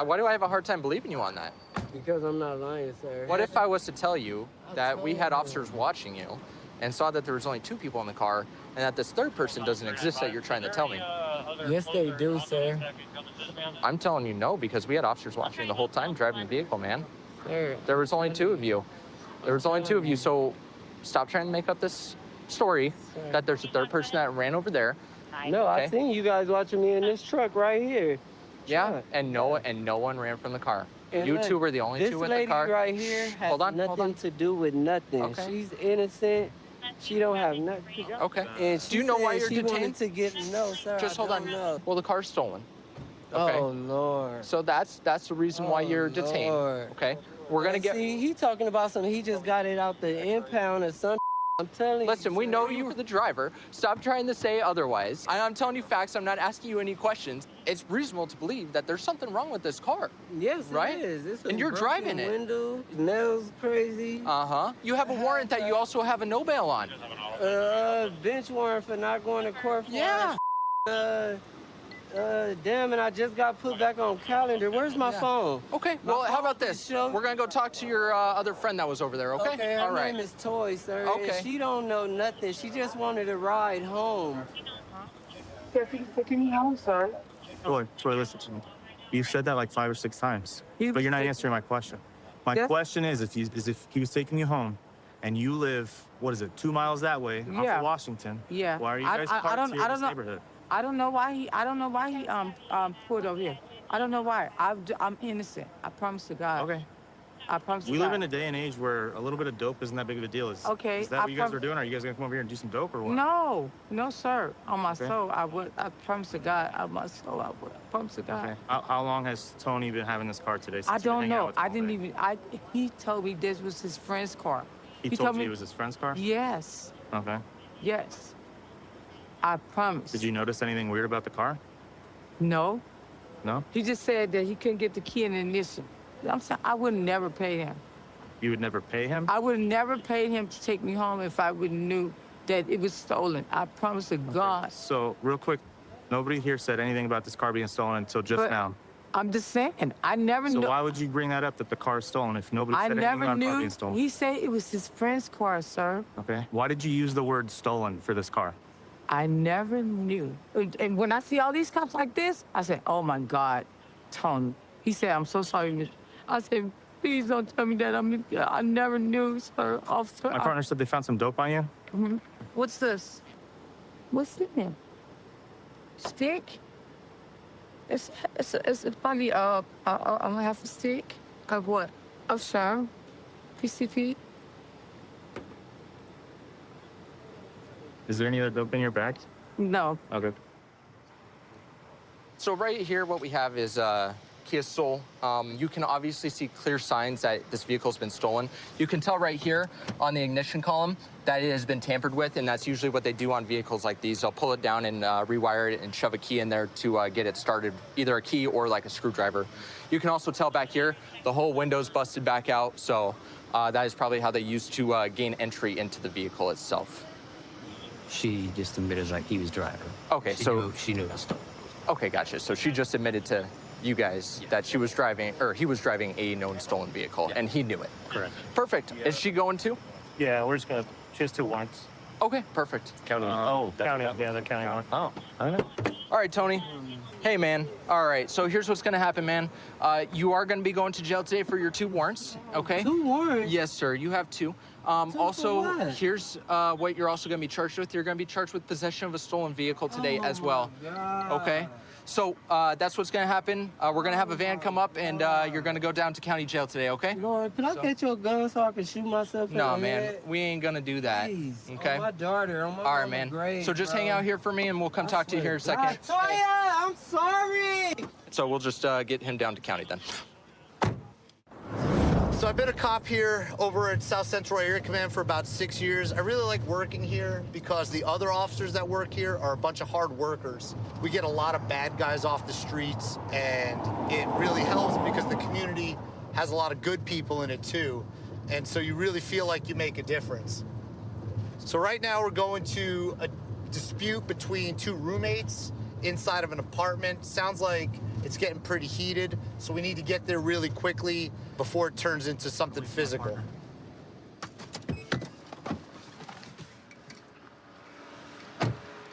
S19: Why do I have a hard time believing you on that?
S20: Because I'm not lying, sir.
S19: What if I was to tell you that we had officers watching you and saw that there was only 2 people in the car and that this third person doesn't exist that you're trying to tell me?
S20: Yes, they do, sir.
S19: I'm telling you no, because we had officers watching the whole time driving the vehicle, man.
S20: Sir.
S19: There was only 2 of you. So stop trying to make up this story that there's a third person that ran over there.
S20: No, I seen you guys watching me in this truck right here.
S19: Yeah, and no one ran from the car.
S20: And
S19: You
S20: look,
S19: 2 were the only 2 in the car.
S20: This lady right here has nothing to do with nothing.
S19: Okay.
S20: She's innocent. She don't have nothing.
S19: Okay.
S20: And she
S19: Do you know why
S20: said
S19: you're
S20: she wanted
S19: detained?
S20: to get no, sir.
S19: Just
S20: I
S19: hold on.
S20: don't know.
S19: Well, the car's stolen. Okay.
S20: Oh Lord.
S19: So that's the reason why you're detained.
S20: Lord.
S19: Okay. We're gonna get.
S20: See, he talking about something. He just got it out the impound or something. I'm telling you.
S19: Listen, we know you were the driver. Stop trying to say otherwise. I'm telling you facts. I'm not asking you any questions. It's reasonable to believe that there's something wrong with this car.
S20: Yes,
S19: right?
S20: it is. It's a
S19: And you're
S20: broken
S19: driving it.
S20: window, nails crazy.
S19: Uh-huh. You have a warrant that you also have a no bail on.
S20: Bench warrant for not going to court for.
S19: Yeah.
S20: Damn, and I just got put back on calendar. Where's my phone?
S19: Okay, well, how about this? We're gonna go talk to your other friend that was over there, okay?
S20: Okay, her
S19: all right.
S20: name is Toy, sir.
S19: Okay.
S20: And she don't know nothing. She just wanted a ride home.
S3: Taking me home, sir.
S21: Troy, listen to me. You've said that like 5 or 6 times, but you're not answering my question. My question is if he was taking you home and you live, 2 miles that way, off of Washington, why are you guys parked here in this neighborhood?
S22: I don't know why he pulled over here. I don't know why. I'm innocent. I promise to God.
S21: Okay.
S22: I promise to
S21: We
S22: God.
S21: live in a day and age where a little bit of dope isn't that big of a deal. Is that what you guys are doing? Are you guys gonna come over here and do some dope or what?
S22: No, sir. On my soul, I would. I promise to God. On my soul, I would. I promise to God.
S21: Okay. How long has Tony been having this car today?
S22: I
S21: Since you've been
S22: don't
S21: hanging out
S22: know.
S21: with him
S22: I
S21: all
S22: didn't
S21: day?
S22: even. He told me this was his friend's car.
S21: He told you it was his friend's car?
S22: Yes.
S21: Okay.
S22: Yes. I promise.
S21: Did you notice anything weird about the car?
S22: No.
S21: No?
S22: He just said that he couldn't get the key in the ignition. I'm saying I would never pay him.
S21: You would never pay him?
S22: I would never pay him to take me home if I would knew that it was stolen. I promise to God.
S21: So, real quick, nobody here said anything about this car being stolen until just
S22: But
S21: now.
S22: I'm just saying, I never
S21: So
S22: knew.
S21: why would you bring that up that the car is stolen if nobody
S22: I
S21: said anything
S22: never
S21: about the car
S22: knew.
S21: being stolen?
S22: He said it was his friend's car, sir.
S21: Okay. Why did you use the word stolen for this car?
S22: I never knew. And when I see all these cops like this, I say, oh my God, Tony. He said, I'm so sorry, miss. I said, please don't tell me that. I never knew, sir. Officer.
S21: My partner said they found some dope on you.
S22: Mm-hmm. What's this? What's in there? Stick? It's probably a half a stick. Of what? Of sure. PCP.
S21: Is there any other dope in your bag?
S22: No.
S21: Okay.
S19: So right here, what we have is Kia Soul. You can obviously see clear signs that this vehicle's been stolen. You can tell right here on the ignition column that it has been tampered with, and that's usually what they do on vehicles like these. They'll pull it down and rewire it and shove a key in there to get it started, either a key or like a screwdriver. You can also tell back here, the whole window's busted back out, so that is probably how they used to gain entry into the vehicle itself.
S5: She just admitted like he was driving.
S19: Okay,
S5: She knew it was stolen.
S19: Okay, gotcha. So she just admitted to you guys that she was driving, or he was driving a known stolen vehicle, and he knew it.
S21: Correct.
S19: Perfect. Is she going to?
S21: Yeah, we're just gonna. She has 2 warrants.
S19: Okay, perfect.
S21: County. County. Yeah, they're county warrants.
S19: Oh,
S21: I know.
S19: All right, Tony. Hey, man. All right, so here's what's gonna happen, man. You are gonna be going to jail today for your 2 warrants, okay?
S20: 2 warrants?
S19: Yes, sir. You have 2. Also, here's what you're also gonna be charged with. You're gonna be charged with possession of a stolen vehicle today as well. Okay? So that's what's gonna happen. We're gonna have a van come up, and you're gonna go down to county jail today, okay?
S20: Lord, can I get you a gun so I can shoot myself in
S19: No,
S20: the
S19: man,
S20: head?
S19: we ain't gonna do that.
S20: Please.
S19: Okay.
S20: Oh, my daughter. Oh, my
S19: All right, man.
S20: grade,
S19: So just hang
S20: bro.
S19: out here for me, and we'll come talk to you here in a second.
S20: Toya, I'm sorry.
S19: So we'll just get him down to county then.
S6: So I've been a cop here over at South Central Area Command for about 6 years. I really like working here because the other officers that work here are a bunch of hard workers. We get a lot of bad guys off the streets, and it really helps because the community has a lot of good people in it too. And so you really feel like you make a difference. So right now we're going to a dispute between 2 roommates inside of an apartment. Sounds like it's getting pretty heated, so we need to get there really quickly before it turns into something physical.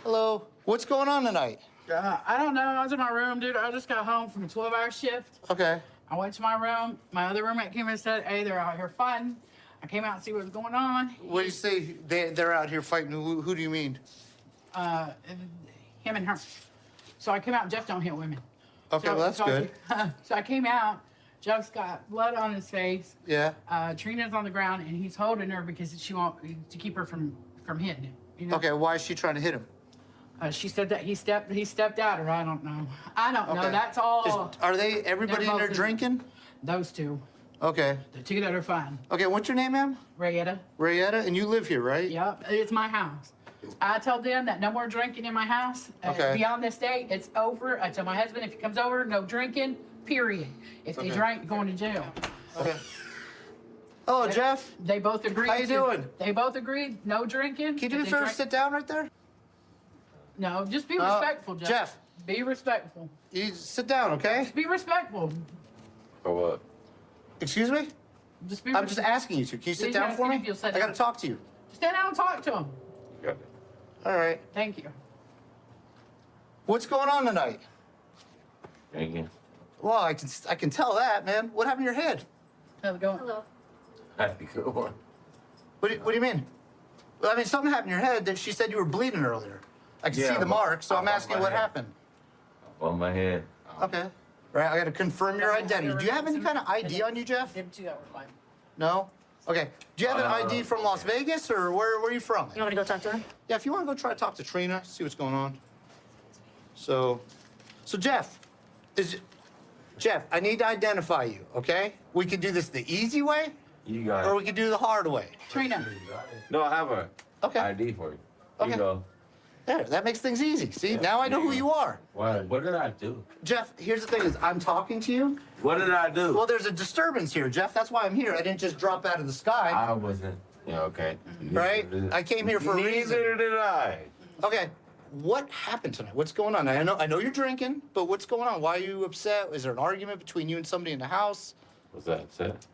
S6: Hello, what's going on tonight?
S23: I don't know. I was in my room, dude. I just got home from a 12-hour shift.
S6: Okay.
S23: I went to my room. My other roommate came in and said, hey, they're out here fighting. I came out and see what was going on.
S6: What do you say they're out here fighting? Who do you mean?
S23: Him and her. So I came out. Jeff don't hit women.
S6: Okay, well, that's good.
S23: So I came out. Jeff's got blood on his face.
S6: Yeah.
S23: Trina's on the ground, and he's holding her because she wants to keep her from hitting him. You know?
S6: Okay, why is she trying to hit him?
S23: She said that he stepped at her. I don't know. I don't know.
S6: Okay.
S23: That's all.
S6: Are everybody
S23: They're
S6: in there
S23: both
S6: drinking?
S23: Those 2.
S6: Okay.
S23: The 2 that are fine.
S6: Okay, what's your name, ma'am?
S23: Rayetta.
S6: Rayetta, and you live here, right?
S23: Yep, it's my house. I told them that no more drinking in my house.
S6: Okay.
S23: Beyond this date, it's over. I tell my husband if he comes over, no drinking, period. If they
S6: Okay.
S23: drink, going to jail.
S6: Okay. Hello, Jeff.
S23: They both agreed.
S6: How you doing?
S23: They both agreed, no drinking.
S6: Can you do me
S23: If
S6: a
S23: they
S6: favor,
S23: drink-
S6: sit down right there?
S23: No, just be respectful, Jeff.
S6: Jeff.
S23: Be respectful.
S6: You sit down, okay?
S23: Just be respectful.
S21: For what?
S6: Excuse me?
S23: Just be
S6: I'm just asking you to. Can you sit
S23: He's
S6: down for
S23: asking
S6: me?
S23: if you'll sit
S6: I gotta
S23: down.
S6: talk to you.
S23: Stand down and talk to him.
S6: All right.
S23: Thank you.
S6: What's going on tonight?
S21: Drinking.
S6: Well, I can tell that, man. What happened to your head?
S23: How's it going? Hello.
S21: Happy good one.
S6: What do you mean? Well, I mean, something happened to your head. That she said you were bleeding earlier. I can
S21: Yeah,
S6: see the mark, so I'm
S21: on
S6: asking
S21: my
S6: what
S21: head.
S6: happened.
S21: On my head.
S6: Okay. Right, I gotta confirm your identity. Do you have any kind of ID on you, Jeff?
S23: Them 2 that were fine.
S6: No? Okay. Do you have an ID from Las Vegas, or where are you from?
S23: You want me to go talk to her?
S6: Yeah, if you want to go try to talk to Trina, see what's going on. So Jeff, Jeff, I need to identify you, okay? We can do this the easy way,
S21: You got
S6: or
S21: it.
S6: we can do the hard way.
S23: Trina.
S21: No, I have a
S6: Okay.
S21: ID for you.
S6: Okay.
S21: You go.
S6: There, that makes things easy. See, now I know who you are.
S18: What did I do?
S6: Jeff, here's the thing is I'm talking to you.
S18: What did I do?
S6: Well, there's a disturbance here, Jeff. That's why I'm here. I didn't just drop out of the sky.
S18: I wasn't. Yeah, okay.
S6: Right? I came here for a reason.
S18: Neither did I.
S6: Okay. What happened tonight? What's going on? I know you're drinking, but what's going on? Why are you upset? Is there an argument between you and somebody in the house?
S18: Was that upset?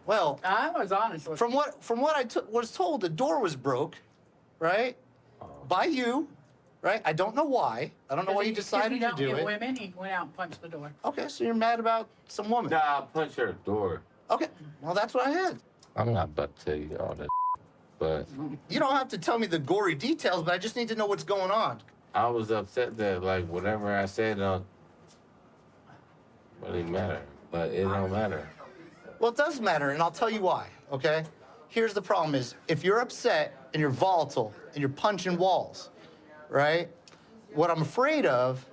S6: Well,
S23: I was honest with
S6: from what I was told, the door was broke, right? By you, right? I don't know why. I don't know why you decided to do it.
S23: Women, he went out and punched the door.
S6: Okay, so you're mad about some woman.
S18: Nah, I punched her door.
S6: Okay, well that's what I had.
S18: I'm not about to tell you all that, but
S6: You don't have to tell me the gory details, but I just need to know what's going on.
S18: I was upset that like whatever I said don't really matter, but it don't matter.
S6: Well, it does matter, and I'll tell you why, okay? Here's the problem is, if you're upset and you're volatile and you're punching walls, right? What I'm afraid of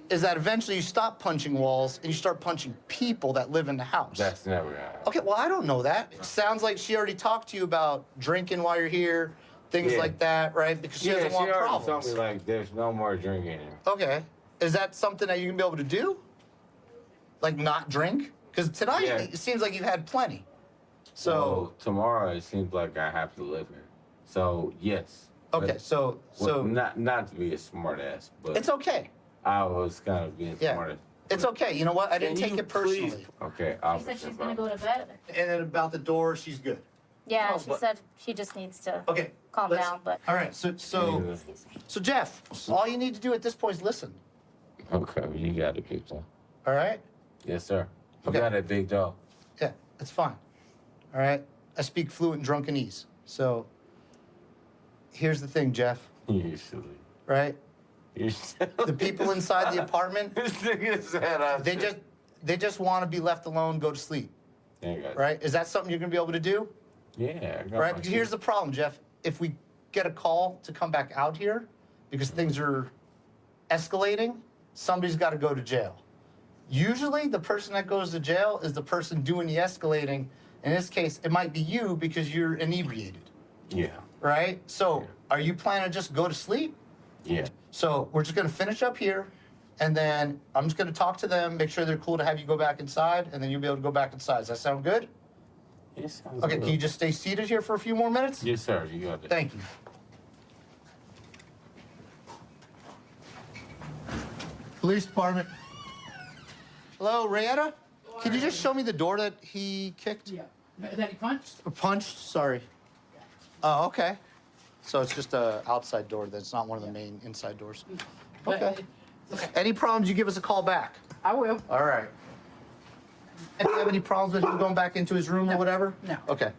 S6: is that eventually you stop punching walls and you start punching people that live in the house.
S18: That's never happened.
S6: Okay, well, I don't know that. It sounds like she already talked to you about drinking while you're here, things
S18: Yeah.
S6: like that, right? Because she doesn't want
S18: already
S6: problems.
S18: told me like there's no more drinking here.
S6: Okay. Is that something that you can be able to do? Like not drink? Because tonight
S18: Yeah.
S6: it seems like you've had plenty. So,
S18: So tomorrow it seems like I have to live here. So yes.
S6: okay,
S18: But-
S6: so
S18: well, not to be a smart ass, but
S6: it's okay.
S18: I was kind of being
S6: Yeah.
S18: smart ass.
S6: It's okay. You know what? I didn't
S18: Can
S6: take
S18: you
S6: it personally.
S18: please- Okay, I'll
S2: She said she's gonna go to bed.
S6: And then about the door, she's good.
S2: Yeah,
S6: Oh,
S2: she
S6: but-
S2: said she just needs to
S6: Okay.
S2: calm
S6: let's-
S2: down, but
S6: All right. So Jeff, all you need to do at this point is listen.
S18: Okay, you got it, big dog.
S6: All right.
S18: Yes, sir. You
S6: Okay.
S18: got it, big dog.
S6: Yeah, it's fine. All right. I speak fluent drunkenese. So here's the thing, Jeff.
S18: You silly.
S6: Right?
S18: You
S6: The people inside the apartment, they just want to be left alone, go to sleep. Right? Is that something you're gonna be able to do?
S18: Yeah. I got
S6: Right?
S18: my
S6: Because here's
S18: shit.
S6: the problem, Jeff. If we get a call to come back out here because things are escalating, somebody's got to go to jail. Usually, the person that goes to jail is the person doing the escalating. In this case, it might be you because you're inebriated.
S18: Yeah.
S6: Right? So, are you planning to just go to sleep?
S18: Yeah.
S6: So, we're just going to finish up here, and then I'm just going to talk to them, make sure they're cool to have you go back inside, and then you'll be able to go back inside. Does that sound good?
S18: Yes.
S6: Okay, can you just stay seated here for a few more minutes?
S18: Yes, sir. You got it.
S6: Thank you. Police department. Hello, Rayetta? Can you just show me the door that he kicked?
S23: Yeah. That he punched?
S6: Or punched? Sorry. Oh, okay. So it's just a outside door. That's not one of the main inside doors. Okay. Any problems, you give us a call back.
S23: I will.
S6: All right. And do you have any problems with him going back into his room or whatever?
S23: No.
S6: Okay.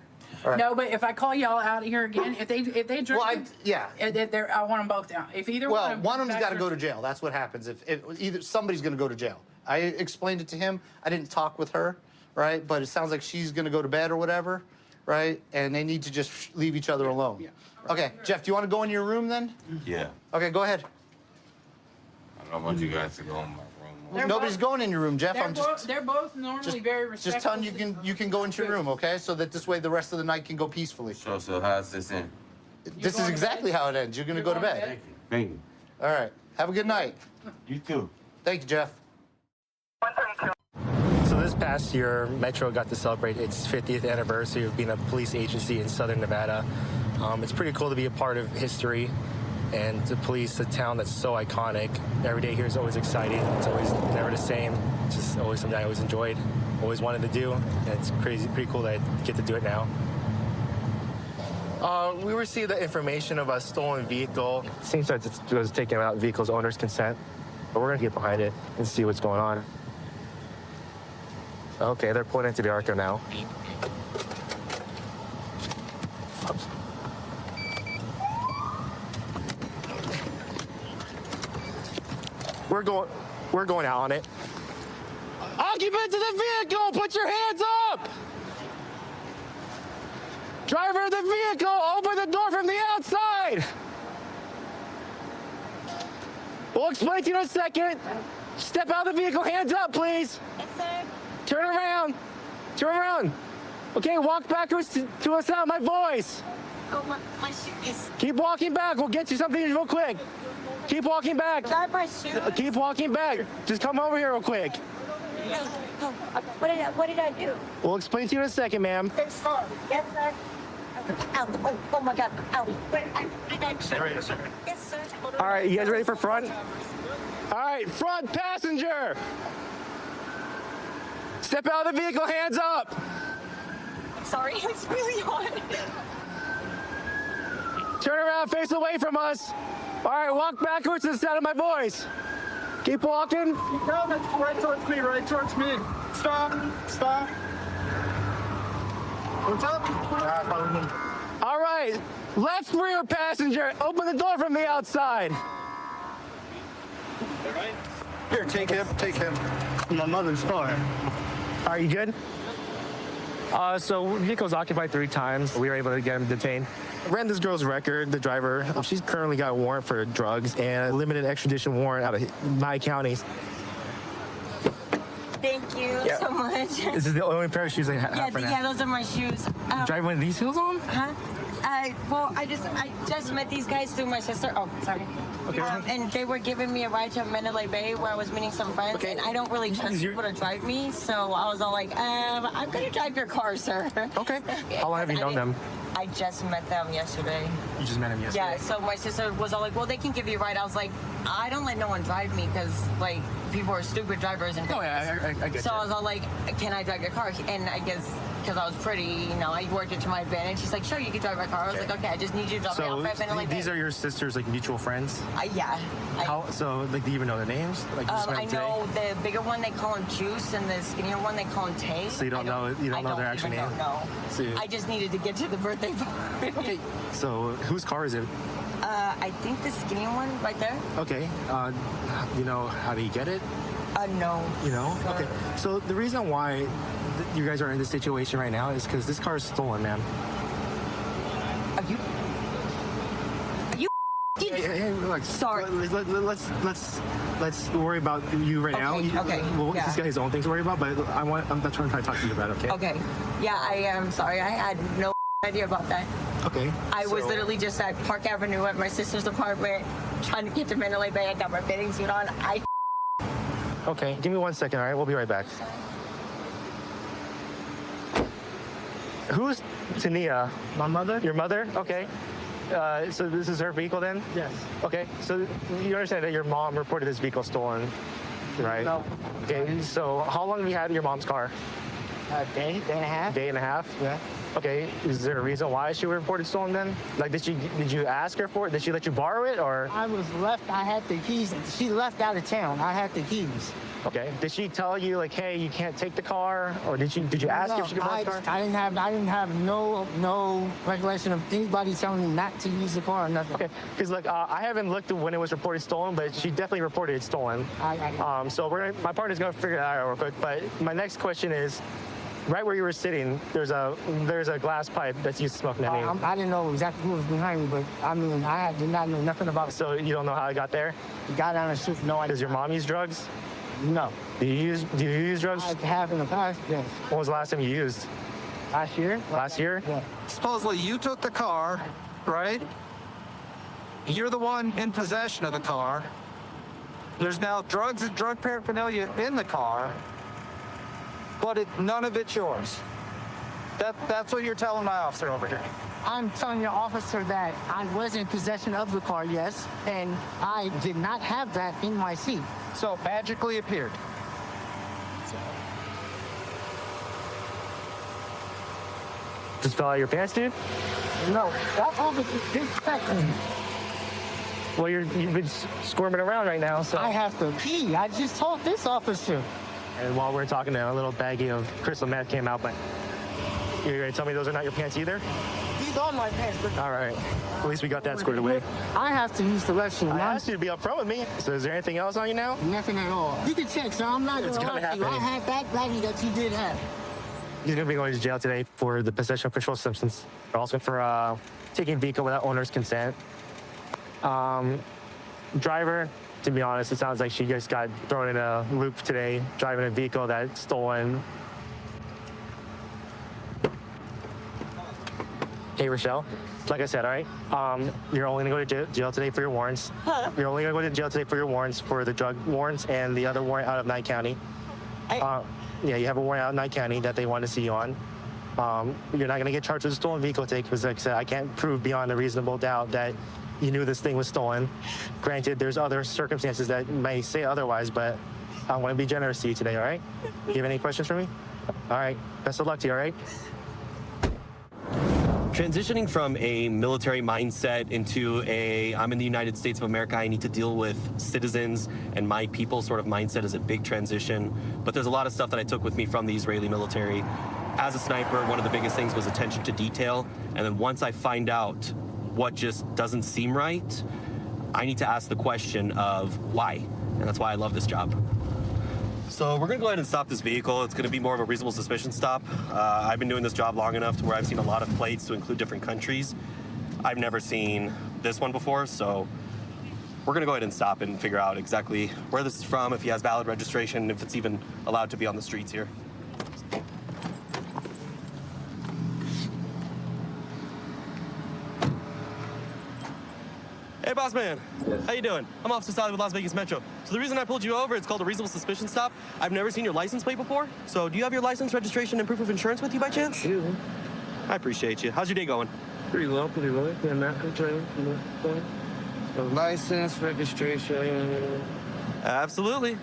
S6: All right.
S23: No, but if I call y'all out here again, if they drink,
S6: Well, I
S23: want them both down. If either
S6: Well,
S23: one
S6: one of them's got to
S23: back
S6: go to jail. That's what happens. If either somebody's going to go to jail. I explained it to him. I didn't talk with her, right? But it sounds like she's going to go to bed or whatever, right? And they need to just leave each other alone. Yeah. Okay, Jeff, do you want to go in your room then?
S18: Yeah.
S6: Okay, go ahead.
S18: I don't want you guys to go in my room.
S6: Nobody's going in your room, Jeff.
S23: They're both normally very respectful.
S6: Just tell them you can go into your room, okay? So that this way the rest of the night can go peacefully.
S18: So how's this end?
S6: This is exactly how it ends. You're going to go to bed.
S18: Thank you.
S6: All right. Have a good night.
S18: You too.
S6: Thank you, Jeff.
S1: So this past year, Metro got to celebrate its 50th anniversary of being a police agency in Southern Nevada. It's pretty cool to be a part of history and to police a town that's so iconic. Every day here is always exciting. It's always never the same. It's just always something I always enjoyed, always wanted to do, and it's pretty cool that I get to do it now. We received the information of a stolen vehicle. It seems like it was taken without the vehicle's owner's consent, but we're gonna get behind it and see what's going on. Okay, they're pulling into the ARCO now. We're going out on it. Occupants of the vehicle, put your hands up! Driver of the vehicle, open the door from the outside! We'll explain to you in a second. Step out of the vehicle, hands up, please.
S2: Yes, sir.
S1: Turn around. Turn around. Okay, walk backwards to a sound of my voice.
S2: Oh, my shoes.
S1: Keep walking back. We'll get you something real quick.
S3: Keep walking back.
S12: Grab my shoes.
S3: Keep walking back. Just come over here real quick.
S12: What did I do?
S3: We'll explain to you in a second, ma'am.
S12: Yes, sir. Yes, sir. Ow. Oh my God. Ow. Wait, I got Yes, sir.
S3: All right, you guys ready for front? All right, front passenger. Step out of the vehicle, hands up.
S12: Sorry, it's really hard.
S3: Turn around, face away from us. All right, walk backwards to the sound of my voice. Keep walking.
S4: No, that's right towards me, right towards me. Stop. What's up?
S3: All right, left rear passenger, open the door from the outside.
S4: Here, take him. My mother's car.
S3: Are you good? So vehicle's occupied 3 times. We were able to get him detained. Ran this girl's record, the driver. She's currently got a warrant for drugs and a limited extradition warrant out of Nye County.
S7: Thank you so much.
S3: This is the only pair of shoes I have for now.
S7: Yeah, those are my shoes.
S3: Drive one of these heels on?
S7: Huh? Well, I just met these guys through my sister. Oh, sorry.
S3: Okay.
S7: And they were giving me a ride to Mandalay Bay where I was meeting some friends. Okay. And I don't really trust people to drive me, so I was all like, I'm gonna drive your car, sir.
S3: Okay. How long have you known them?
S7: I just met them yesterday.
S3: You just met him yesterday?
S7: Yeah, so my sister was all like, well, they can give you a ride. I was like, I don't let no one drive me because, like, people are stupid drivers. And
S3: oh, yeah, I get
S7: So
S3: you.
S7: I was all like, can I drive your car? And I guess because I was pretty, you know, I worked it to my advantage. She's like, sure, you can drive my car. I was like, okay, I just need you to drop me off at Mandalay Bay.
S3: These are your sisters, like, mutual friends?
S7: Yeah.
S3: So, like, do you even know their names? Like, you just met
S7: I
S3: them
S7: know the bigger one they call him Juice, and the skinnier one they call him Tay.
S3: So you don't know their actual name?
S7: No.
S3: So
S7: I just needed to get to the birthday party.
S3: Okay. So whose car is it?
S7: I think the skinnier one right there.
S3: Okay. You know how do you get it?
S7: No.
S3: You know? Okay. So the reason why you guys are in this situation right now is because this car is stolen, ma'am. Hey, relax.
S7: Sorry.
S3: Let's worry about you right now.
S7: Okay.
S3: Well,
S7: Yeah.
S3: he's got his own things to worry about, but I'm not trying to talk to you about it. Okay.
S7: Okay. Yeah, I am sorry. I had no idea about that.
S3: Okay.
S7: I was literally just at Park Avenue at my sister's apartment trying to get to Mandalay Bay. I got my bathing suit on.
S3: Okay. Give me 1 second. All right. We'll be right back. Who's Tania?
S4: My mother.
S3: Your mother? Okay. So this is her vehicle then?
S4: Yes.
S3: Okay. So you understand that your mom reported this vehicle stolen, right?
S4: No.
S3: Okay. So how long have you had your mom's car?
S4: A day and a half.
S3: Day and a half?
S4: Yeah.
S3: Okay. Is there a reason why she reported stolen then? Like, did you ask her for it? Did she let you borrow it or?
S4: I was left. I had the keys. She left out of town. I had the keys.
S3: Okay. Did she tell you like, hey, you can't take the car, or did you ask her if she could borrow the car?
S4: I didn't have no recollection of anybody telling me not to use the car or nothing.
S3: Okay. Because look, I haven't looked at when it was reported stolen, but she definitely reported it stolen. So my partner's gonna figure that out real quick. But my next question is, right where you were sitting, there's a glass pipe that's used to smoke nicotine.
S4: I didn't know exactly who was behind me, but I mean, did not know nothing about it.
S3: So you don't know how it got there?
S4: It got down the street, no idea.
S3: Does your mom use drugs?
S4: No.
S3: Do you use drugs?
S4: I have in the past, yes.
S3: When was the last time you used?
S4: Last year.
S3: Last year?
S4: Yeah.
S8: Supposedly you took the car, right? You're the one in possession of the car. There's now drugs and drug paraphernalia in the car, but none of it's yours. That's what you're telling my officer over here.
S4: I'm telling your officer that I was in possession of the car, yes, and I did not have that in my seat.
S8: So magically appeared.
S3: Just fell out of your pants, dude?
S4: No, that officer did check me.
S3: Well, you've been squirming around right now, so.
S4: I have to pee. I just told this officer.
S3: And while we're talking, a little baggie of crystal meth came out, but you're gonna tell me those are not your pants either?
S4: These are my pants, but
S3: all right. At least we got that squared away.
S4: I have to use the restroom.
S3: I asked you to be upfront with me. So is there anything else on you now?
S4: Nothing at all. You can check, sir. I'm not
S3: It's
S4: gonna
S3: gonna
S4: lie to you. I
S3: happen.
S4: had that baggie that you did have.
S3: He's gonna be going to jail today for the possession of controlled substance. Also for taking vehicle without owner's consent. Driver, to be honest, it sounds like she just got thrown in a loop today, driving a vehicle that's stolen.
S1: Hey, Rochelle. Like I said, all right, you're only gonna go to jail today for your warrants.
S7: Huh?
S1: You're only gonna go to jail today for your warrants, for the drug warrants and the other warrant out of Nye County. Yeah, you have a warrant out of Nye County that they want to see you on. You're not gonna get charged with a stolen vehicle ticket because, like I said, I can't prove beyond a reasonable doubt that you knew this thing was stolen. Granted, there's other circumstances that may say otherwise, but I want to be generous to you today, all right? You have any questions for me? All right, best of luck to you, all right?
S9: Transitioning from a military mindset into a I'm in the United States of America, I need to deal with citizens and my people sort of mindset is a big transition. But there's a lot of stuff that I took with me from the Israeli military. As a sniper, one of the biggest things was attention to detail. And then once I find out what just doesn't seem right, I need to ask the question of why. And that's why I love this job. So we're gonna go ahead and stop this vehicle. It's gonna be more of a reasonable suspicion stop. I've been doing this job long enough to where I've seen a lot of plates to include different countries. I've never seen this one before, so we're gonna go ahead and stop and figure out exactly where this is from, if he has valid registration, if it's even allowed to be on the streets here. Hey, boss man. Yes. How you doing? I'm Officer Sally with Las Vegas Metro. So the reason I pulled you over, it's called a reasonable suspicion stop. I've never seen your license plate before. So do you have your license, registration, and proof of insurance with you by chance?
S20: Yeah.
S9: I appreciate you. How's your day going?
S20: Pretty well, pretty well. Can I control license, registration.
S9: Absolutely.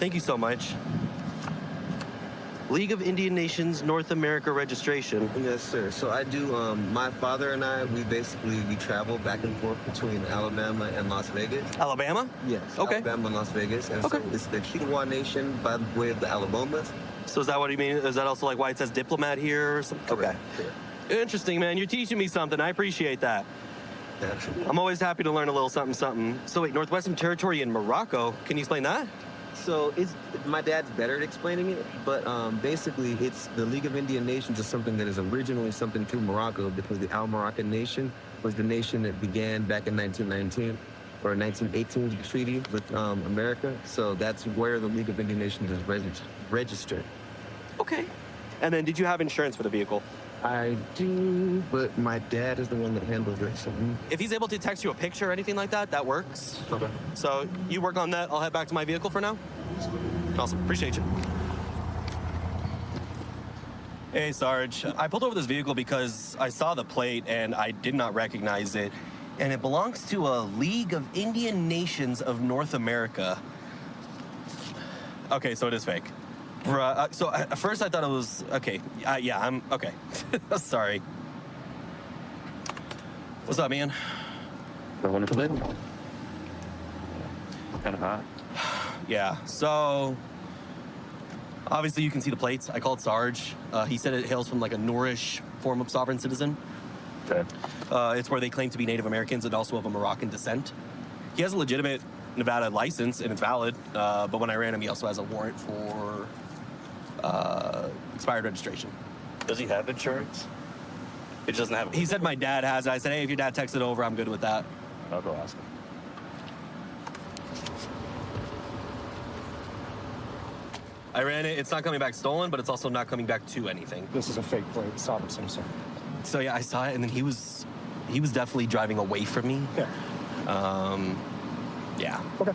S9: Thank you so much. League of Indian Nations North America registration.
S10: Yes, sir. So I do, my father and I, we travel back and forth between Alabama and Las Vegas.
S9: Alabama?
S10: Yes.
S9: Okay.
S10: Alabama and Las Vegas. And
S9: okay.
S10: So it's the Kiowa Nation by way of the Alabamas.
S9: So is that what you mean? Is that also like why it says diplomat here or something?
S10: Correct.
S9: Okay. Sure. Interesting, man. You're teaching me something. I appreciate that.
S10: Absolutely.
S9: I'm always happy to learn a little something, something. So wait, Northwestern Territory in Morocco. Can you explain that?
S10: So my dad's better at explaining it, but basically it's the League of Indian Nations is something that is originally something to Morocco because the Al Moroccan Nation was the nation that began back in 1919 or 1918 the treaty with America. So that's where the League of Indian Nations is registered.
S9: Okay. And then did you have insurance for the vehicle?
S10: I do, but my dad is the one that handles it. So.
S9: If he's able to text you a picture or anything like that, that works.
S10: Okay.
S9: So you work on that. I'll head back to my vehicle for now. Awesome. Appreciate you. Hey, Sarge. I pulled over this vehicle because I saw the plate and I did not recognize it. And it belongs to a League of Indian Nations of North America. Okay, so it is fake. So at first I thought it was, okay. Yeah, I'm, okay. Sorry. What's up, man?
S17: I want to come in. Kind of hot.
S9: Yeah, so obviously you can see the plates. I called Sarge. He said it hails from like a Noorish form of sovereign citizen.
S17: Okay.
S9: It's where they claim to be Native Americans and also of a Moroccan descent. He has a legitimate Nevada license and it's valid, but when I ran him, he also has a warrant for expired registration.
S17: Does he have insurance? It doesn't have.
S9: He said my dad has it. I said, hey, if your dad texts it over, I'm good with that.
S17: I'll go ask him.
S9: I ran it. It's not coming back stolen, but it's also not coming back to anything.
S3: This is a fake plate. Stop it, Simpson.
S9: So yeah, I saw it, and then he was definitely driving away from me.
S3: Yeah.
S9: Yeah.
S3: Okay.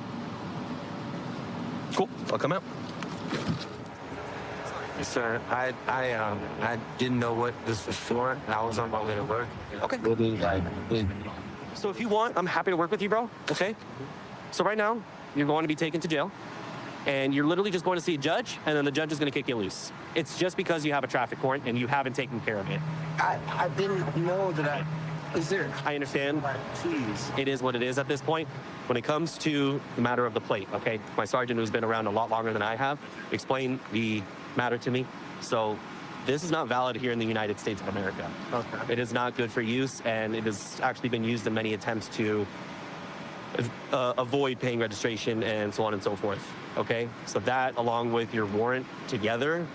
S9: Cool. I'll come out.
S20: Sir, I didn't know what this was for. I was on my way to work.
S9: Okay.
S20: Really,
S9: So if you want, I'm happy to work with you, bro. Okay. So right now, you're going to be taken to jail. And you're literally just going to see a judge, and then the judge is going to kick you loose. It's just because you have a traffic warrant and you haven't taken care of it.
S20: I didn't know that is there.
S9: I understand.
S20: Jeez.
S9: It is what it is at this point. When it comes to the matter of the plate, okay? My sergeant, who's been around a lot longer than I have, explained the matter to me. So this is not valid here in the United States of America.
S20: Okay.
S9: It is not good for use, and it has actually been used in many attempts to avoid paying registration and so on and so forth. Okay, so that along with your warrant together,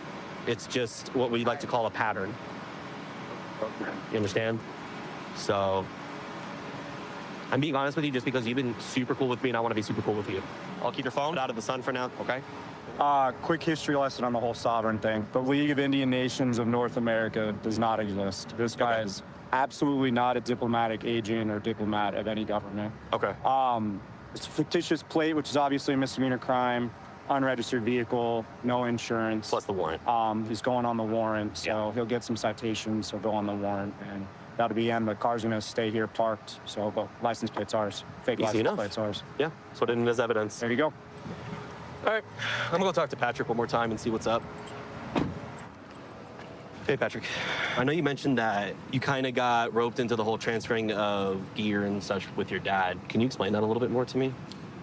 S9: it's just what we like to call a pattern.
S20: Okay.
S9: You understand? So I'm being honest with you just because you've been super cool with me and I want to be super cool with you. I'll keep your phone out of the sun for now, okay?
S11: Quick history lesson on the whole sovereign thing. The League of Indian Nations of North America does not exist. This guy is absolutely not a diplomatic agent or diplomat of any government.
S9: Okay.
S11: It's a fictitious plate, which is obviously a misdemeanor crime, unregistered vehicle, no insurance.
S9: Plus the warrant.
S11: He's going on the warrant, so he'll get some citations, he'll go on the warrant, and that'll be end. The car's gonna stay here parked, so the license plate's ours. Fake
S9: Easy
S11: license
S9: enough.
S11: plate's ours.
S9: Yeah, so it in as evidence.
S11: There you go.
S9: All right, I'm gonna go talk to Patrick one more time and see what's up. Hey, Patrick. I know you mentioned that you kind of got roped into the whole transferring of gear and such with your dad. Can you explain that a little bit more to me?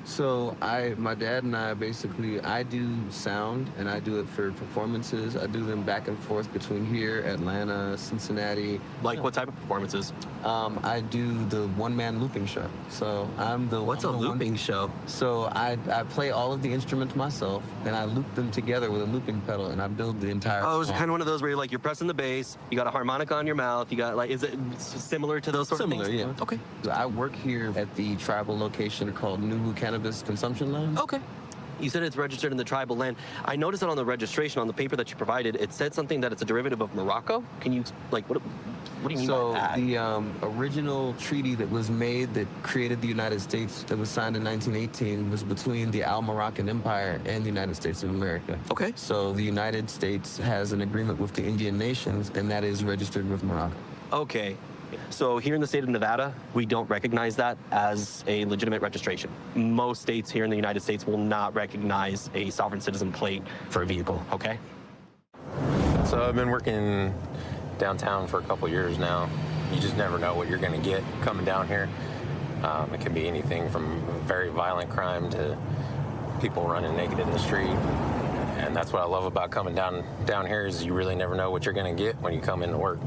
S10: So my dad and I basically, I do sound and I do it for performances. I do them back and forth between here, Atlanta, Cincinnati.
S9: Like what type of performances?
S10: I do the one-man looping show. So I'm the
S9: What's a looping show?
S10: So I play all of the instruments myself and I loop them together with a looping pedal and I build the entire
S9: Oh, it's
S10: song.
S9: kind of one of those where you're like, you're pressing the bass, you got a harmonica on your mouth, you got like, is it similar to those sort of things?
S10: Similar, yeah.
S9: Okay.
S10: I work here at the tribal location called Nubu Cannabis Consumption Lounge.
S9: Okay. You said it's registered in the tribal land. I noticed that on the registration, on the paper that you provided, it said something that it's a derivative of Morocco. Can you, like, what do you mean by that?
S10: The original treaty that was made that created the United States that was signed in 1918 was between the Al-Moroccan Empire and the United States of America.
S9: Okay.
S10: So the United States has an agreement with the Indian nations, and that is registered with Morocco.
S9: Okay. So here in the state of Nevada, we don't recognize that as a legitimate registration. Most states here in the United States will not recognize a sovereign citizen plate for a vehicle, okay?
S13: So I've been working downtown for a couple years now. You just never know what you're going to get coming down here. It can be anything from very violent crime to people running naked in the street. And that's what I love about coming down here is you really never know what you're going to get when you come into work.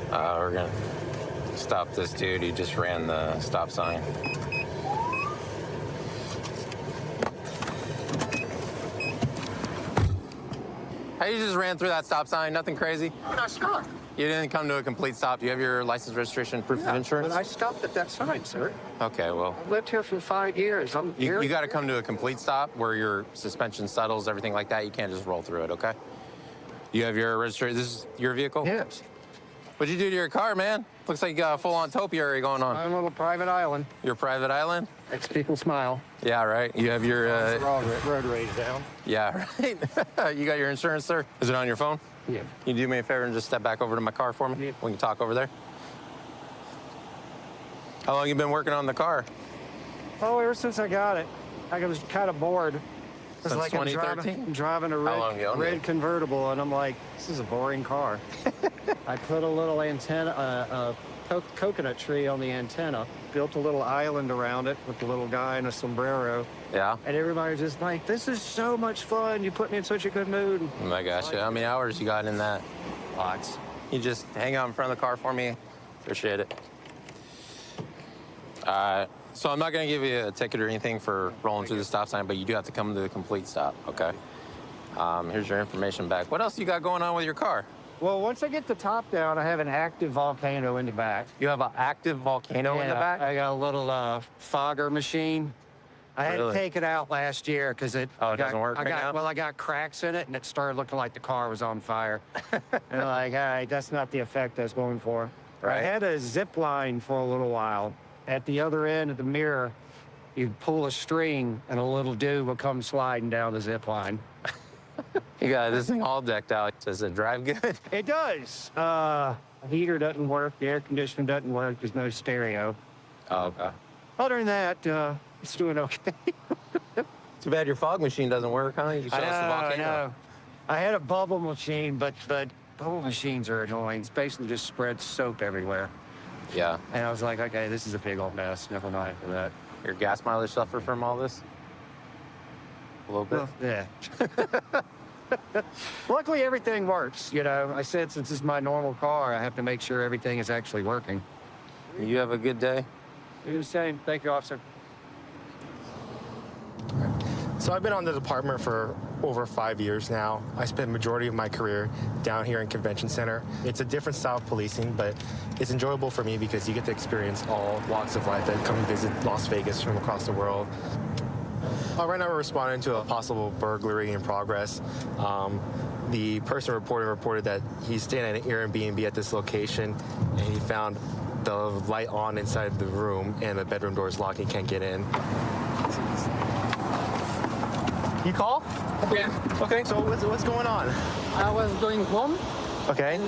S13: We're going to stop this dude. He just ran the stop sign. Hey, you just ran through that stop sign, nothing crazy?
S4: But I stopped.
S13: You didn't come to a complete stop. Do you have your license, registration, proof of insurance?
S4: But I stopped at that sign, sir.
S13: Okay, well.
S4: I've lived here for 5 years. I'm here.
S13: You got to come to a complete stop where your suspension settles, everything like that. You can't just roll through it, okay? You have your registration. This is your vehicle?
S4: Yes.
S13: What'd you do to your car, man? Looks like you got a full-on topiary going on.
S4: I'm on a private island.
S13: Your private island?
S4: Makes people smile.
S13: Yeah, right. You have your...
S4: road rage down.
S13: Yeah, right. You got your insurance, sir? Is it on your phone?
S4: Yeah.
S13: Can you do me a favor and just step back over to my car for me? We can talk over there. How long you been working on the car?
S4: Oh, ever since I got it. I was kind of bored. It's
S13: Since
S4: like
S13: 2013?
S4: I'm driving a
S13: How long you owned
S4: red
S13: it?
S4: convertible, and I'm like, this is a boring car. I put a little antenna, coconut tree on the antenna, built a little island around it with a little guy in a sombrero.
S13: Yeah.
S4: And everybody's just like, this is so much fun. You put me in such a good mood.
S13: Oh my gosh, how many hours you got in that?
S4: Lots.
S13: You just hang out in front of the car for me? Appreciate it. So I'm not gonna give you a ticket or anything for rolling through the stop sign, but you do have to come to the complete stop, okay? Here's your information back. What else you got going on with your car?
S4: Well, once I get the top down, I have an active volcano in the back.
S13: You have an active volcano in the back?
S4: I got a little fogger machine. I had to
S13: Really?
S4: take it out last year because it
S13: doesn't work right now?
S4: Well, I got cracks in it, and it started looking like the car was on fire. And like, all right, that's not the effect I was going for. I
S13: Right.
S4: had a zip line for a little while. At the other end of the mirror, you'd pull a string, and a little dude would come sliding down the zip line.
S13: You got this thing all decked out. Does it drive good?
S4: It does. The heater doesn't work. The air conditioner doesn't work. There's no stereo.
S13: Oh, okay.
S4: Other than that, it's doing okay.
S13: Too bad your fog machine doesn't work, huh? You show us the
S4: I
S13: volcano.
S4: know. I had a bubble machine, but bubble machines are annoying. It's basically just spreads soap everywhere.
S13: Yeah.
S4: And I was like, okay, this is a big old mess. Never mind for that.
S13: Your gas mileage suffer from all this? A little bit?
S4: Well, yeah. Luckily, everything works. You know, I said since it's my normal car, I have to make sure everything is actually working.
S13: You have a good day?
S4: You're the same. Thank you, officer.
S1: So I've been on the department for over 5 years now. I spent majority of my career down here in Convention Center. It's a different style of policing, but it's enjoyable for me because you get to experience all walks of life that come visit Las Vegas from across the world. Right now we're responding to a possible burglary in progress. The person reported that he's staying at an Airbnb at this location, and he found the light on inside the room, and the bedroom door is locked. He can't get in. You call?
S22: Yeah.
S1: Okay, so what's going on?
S22: I was going home.
S1: Okay.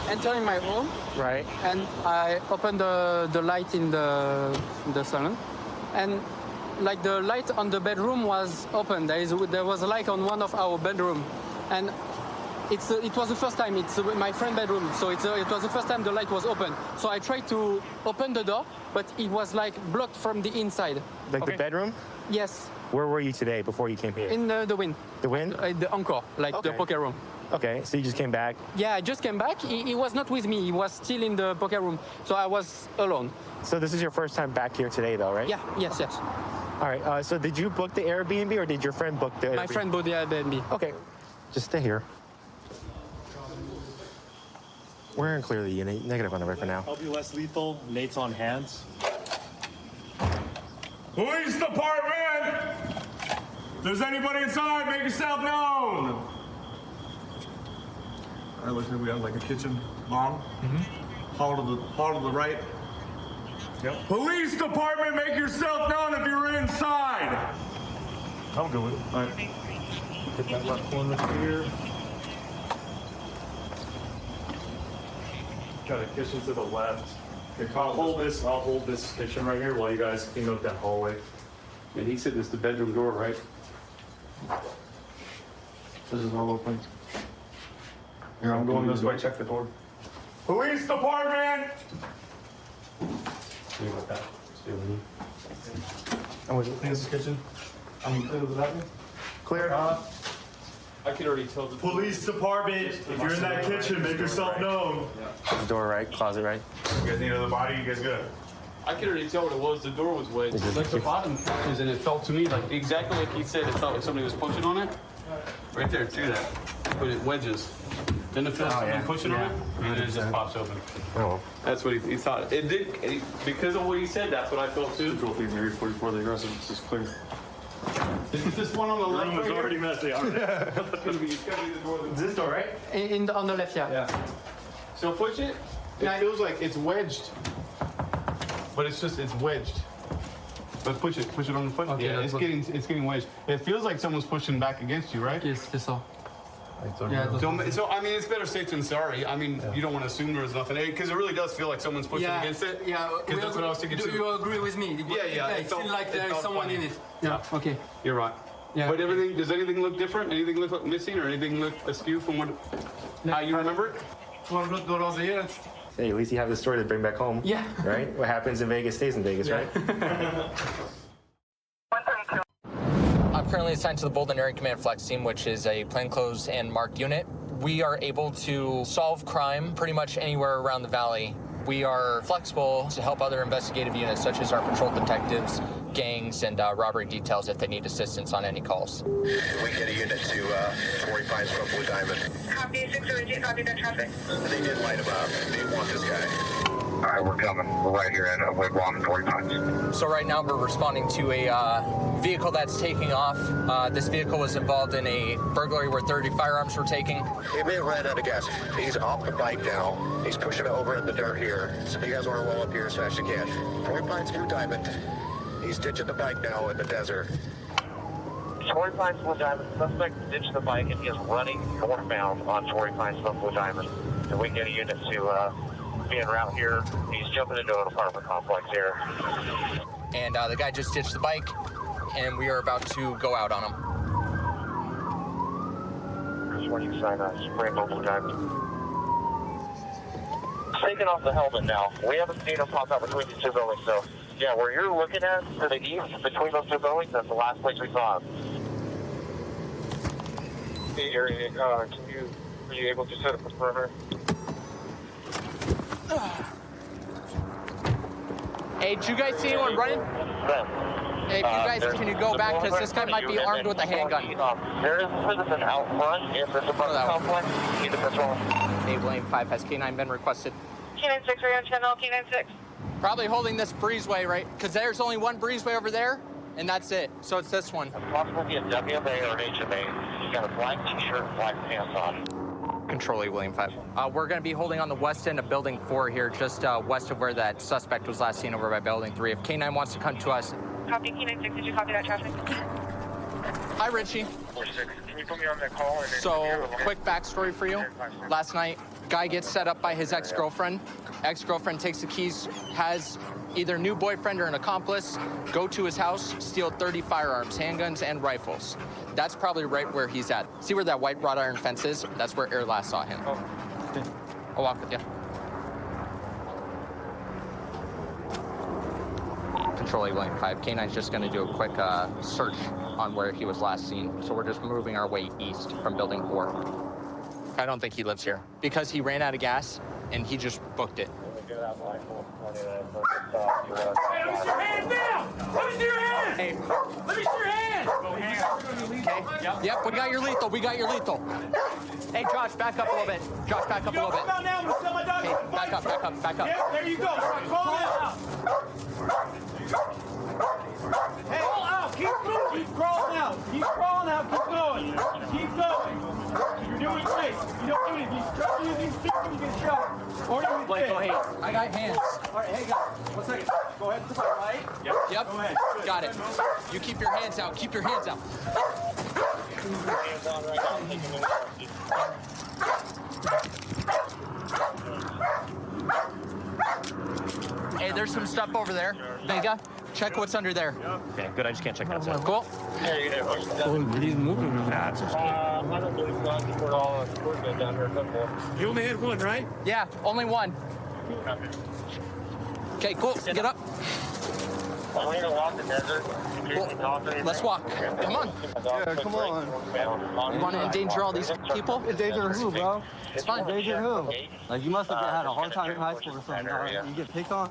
S22: Entering my room.
S1: Right.
S22: And I opened the light in the salon, and like the light on the bedroom was open. There was a light on one of our bedroom, and it was the first time. It's my friend's bedroom, so it was the first time the light was open. So I tried to open the door, but it was like blocked from the inside.
S1: Like the bedroom?
S22: Yes.
S1: Where were you today before you came here?
S22: In the wind.
S1: The wind?
S22: The encore, like the poker room.
S1: Okay, so you just came back?
S22: Yeah, I just came back. He was not with me. He was still in the poker room, so I was alone.
S1: So this is your first time back here today, though, right?
S22: Yeah. Yes.
S1: All right. So did you book the Airbnb, or did your friend book the Airbnb?
S22: My friend booked the Airbnb.
S1: Okay. Just stay here. We're in clear the unit. Negative on the right for now.
S21: I'll be less lethal. Nate's on hands.
S3: Police department! If there's anybody inside, make yourself known. All right, looks like we have like a kitchen long. Hall to the right. Yep. Police department, make yourself known if you're inside. I'm good with it. All right. Hit that left corner here.
S21: Got a kitchen to the left. I'll hold this kitchen right here while you guys clean up that hallway.
S17: And he said it's the bedroom door, right?
S21: This is all open. Here, I'm going this way. Check the door.
S3: Police department!
S21: Stay with that. Stay with me.
S1: I'm with you.
S21: Clean this kitchen. I'm clear with the bathroom.
S1: Clear.
S17: I can already tell the
S3: Police department, if you're in that kitchen, make yourself known.
S1: The door right, closet right.
S3: You guys need another body? You guys good?
S17: I can already tell what it was. The door was wedged. Like the bottom catches, and it felt to me like exactly like he said. It felt like somebody was pushing on it. Right there, do that. But it wedges. Then it feels like somebody pushing on it, and then it just pops open.
S1: Oh.
S17: That's what he thought. It did because of what he said. That's what I felt too.
S21: Control things area 44. The aggressive. This is clear.
S17: Is this one on the left?
S21: The room is already messy. All right.
S17: It's gonna be the door.
S22: This door, right? On the left, yeah.
S17: Yeah. So push it. It feels like it's wedged, but it's wedged. But push it on the foot.
S22: Okay,
S17: Yeah, it's getting wedged. It feels like someone's pushing back against you, right?
S22: Yes, c'est ça.
S17: Yeah. So I mean, it's better safe than sorry. I mean, you don't want to assume there's nothing because it really does feel like someone's pushing against it.
S22: Yeah.
S17: Because that's what I was thinking too.
S22: Do you agree with me?
S17: Yeah.
S22: It feels like there is someone in it. Yeah. Okay.
S17: You're right.
S22: Yeah.
S17: But does anything look different? Anything look missing, or anything look askew from how you remember it?
S1: Hey, at least you have the story to bring back home.
S22: Yeah.
S1: Right? What happens in Vegas stays in Vegas, right?
S19: I'm currently assigned to the Bolden Area Command Flex Team, which is a plainclothes and marked unit. We are able to solve crime pretty much anywhere around the valley. We are flexible to help other investigative units, such as our patrol detectives, gangs, and robbery details if they need assistance on any calls.
S14: We get a unit to Torrey Pines from Blue Diamond.
S15: Copy, 602, copy that traffic.
S14: They did light him up. They want this guy.
S15: All right, we're coming. We're right here at Wigwam and Torrey Pines.
S19: So right now we're responding to a vehicle that's taking off. This vehicle was involved in a burglary where 30 firearms were taken.
S14: He may have ran out of gas. He's off the bike now. He's pushing it over in the dirt here. So you guys want to roll up here as fast as you can. Torrey Pines, Blue Diamond. He's ditching the bike now in the desert.
S15: Torrey Pines, Blue Diamond. Suspect ditched the bike and he is running northbound on Torrey Pines, Blue Diamond. And we get a unit to be en route here. He's jumping into an apartment complex here.
S19: And the guy just ditched the bike, and we are about to go out on him.
S15: Here's where you sign Springville, Blue Diamond. Taking off the helmet now. We haven't seen him pop out between the two buildings, so yeah, where you're looking at to the east between those two buildings, that's the last place we saw him. Hey, are you able to set up a perimeter?
S19: Hey, did you guys see anyone running? Hey, can you go back, because this guy might be armed with a handgun.
S15: There is a citizen out front. If there's a apartment complex, you need to patrol.
S19: Naval Aim 5 has K9 been requested.
S15: K9 6, are you on channel K9 6?
S19: Probably holding this breezeway, right? Because there's only one breezeway over there, and that's it. So it's this one.
S15: It's possible to be a WMA or an HMA. You got a black t-shirt and black pants on.
S19: Control A, William 5. We're going to be holding on the west end of Building 4 here, just west of where that suspect was last seen over by Building 3. If K9 wants to come to us.
S5: Copy, K9 6, did you copy that traffic?
S19: Hi, Richie.
S5: 46, can you put me on that call? And
S19: So, quick backstory for you. Last night, guy gets set up by his ex-girlfriend. Ex-girlfriend takes the keys, has either new boyfriend or an accomplice go to his house, steal 30 firearms, handguns, and rifles. That's probably right where he's at. See where that white wrought iron fence is? That's where Air last saw him. I'll walk with you. Control A, William 5. K9's just going to do a quick search on where he was last seen. So we're just moving our way east from Building 4. I don't think he lives here because he ran out of gas and he just booked it.
S3: Hey, let me see your hands down! Let me see your hands!
S19: Hey.
S3: Let me see your hands!
S19: Okay. Yep, we got your lethal. We got your lethal. Hey, Josh, back up a little bit. Josh, back up a little bit.
S3: Come out now. I'm gonna sell my dog.
S19: Hey, back up, back up, back up.
S3: Yep, there you go. Crawl out. Hey, crawl out. Keep moving. Keep crawling out. Keep crawling out. Keep going. Keep going. You're doing great. You don't do anything. You try to use these feet when you get shot. Or you get
S19: Blake, go
S3: hit.
S19: ahead. I got hands.
S3: All right, hey, guys. 1 second. Go ahead to the right.
S19: Yep.
S3: Go ahead. Good.
S19: Got it. You keep your hands out. Keep your hands out. Hey, there's some stuff over there. Vega, check what's under there.
S9: Okay, good. I just can't check that stuff.
S19: Cool.
S22: He's moving.
S15: I don't believe so. I think we're all down here.
S3: You only had one, right?
S19: Yeah, only one. Okay, cool. Get up.
S15: We're gonna walk the desert.
S19: Let's walk. Come on.
S4: Yeah, come on.
S19: You want to endanger all these people?
S4: Endanger who, bro?
S19: It's fine.
S4: Endanger who? Like, you must have had a hard time in high school or something. Huh? You get picked on?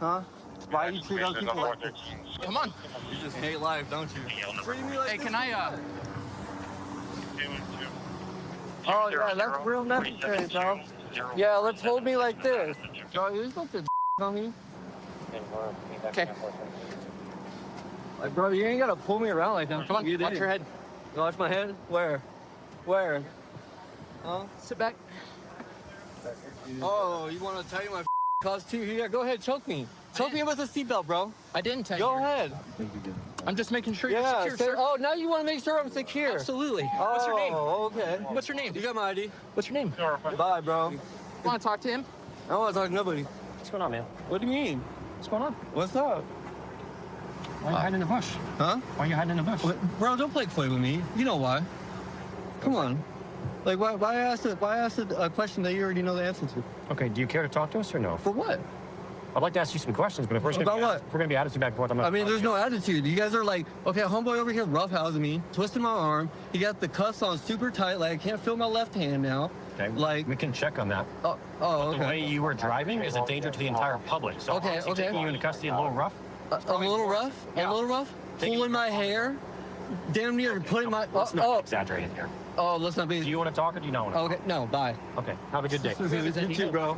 S4: Huh? Why do you treat other people like this?
S19: Come on.
S4: You just hate life, don't you? Treating me like
S19: Hey,
S4: this?
S19: can I,
S22: Oh, yeah, that's real necessary, bro. Yeah, let's hold me like this. Bro, you're supposed to on me.
S19: Okay.
S22: Like, bro, you ain't gotta pull me around like that.
S19: Come on,
S22: You
S19: watch
S22: did.
S19: your head.
S22: Watch my head? Where? Where? Huh?
S19: Sit back.
S22: Oh, you want to tell you my cause too? Here, go ahead, choke me. Choke me with a seatbelt, bro.
S19: I didn't tell you.
S22: Go ahead.
S19: I'm just making sure you're
S22: Yeah,
S19: secure,
S22: say-
S19: sir.
S22: oh, now you want to make sure I'm secure.
S19: Absolutely. What's your name?
S22: Oh, okay.
S19: What's your name?
S22: You got my ID.
S19: What's your name?
S22: Bye, bro.
S19: You want to talk to him?
S22: I don't want to talk to nobody.
S9: What's going on, man?
S22: What do you mean?
S9: What's going on?
S22: What's up?
S9: Why are you hiding in the bush?
S22: Huh?
S9: Why are you hiding in the bush?
S22: Bro, don't play coy with me. You know why. Come on. Like, why ask a question that you already know the answer to?
S9: Okay, do you care to talk to us or no?
S22: For what?
S9: I'd like to ask you some questions, but if we're
S22: About
S9: gonna be,
S22: what?
S9: if we're gonna be attitude back and forth, I'm not.
S22: I mean, there's no attitude. You guys are like, okay, homeboy over here roughhousing me, twisting my arm. He got the cuffs on super tight, like I can't feel my left hand now.
S9: Okay,
S22: like
S9: we can check on that.
S22: Oh,
S9: The way
S22: okay.
S9: you were driving is a danger to the entire public. So
S22: Okay,
S9: obviously
S22: okay.
S9: taking you into custody a little rough.
S22: A little rough.
S9: Yeah.
S22: A little rough. Pulling my hair. Damn near putting my.
S9: Let's not exaggerate here.
S22: Oh, let's not be.
S9: Do you want to talk or do you not want to
S22: Okay, no, bye.
S9: talk? Okay, have a good day.
S22: You too, bro.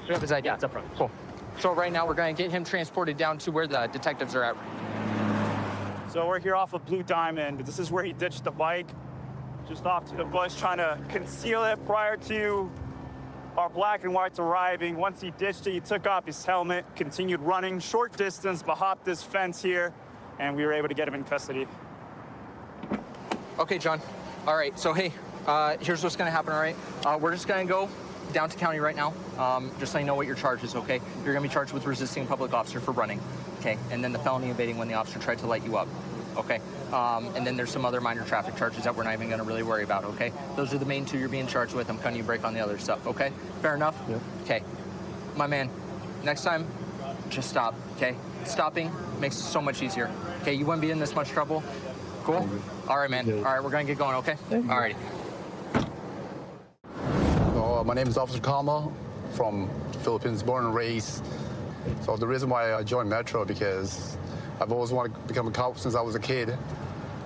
S19: We have his ID.
S9: Yeah, it's up front. Cool.
S19: So right now we're going to get him transported down to where the detectives are at.
S11: So we're here off of Blue Diamond. This is where he ditched the bike, just off to the bush, trying to conceal it prior to our black and whites arriving. Once he ditched it, he took off his helmet, continued running short distance, but hopped this fence here, and we were able to get him in custody.
S19: Okay, John. All right, so hey, here's what's going to happen, all right? We're just going to go down to county right now, just so you know what your charge is, okay? You're going to be charged with resisting a public officer for running, okay? And then the felony evading when the officer tried to light you up, okay? And then there's some other minor traffic charges that we're not even going to really worry about, okay? Those are the main two you're being charged with. I'm cutting you a break on the other stuff, okay? Fair enough?
S22: Yep.
S19: Okay. My man, next time, just stop, okay? Stopping makes it so much easier, okay? You wouldn't be in this much trouble. Cool? All right, man. All right, we're going to get going, okay? All right.
S16: My name is Officer Kama from Philippines, born and raised. So the reason why I joined Metro because I've always wanted to become a cop since I was a kid.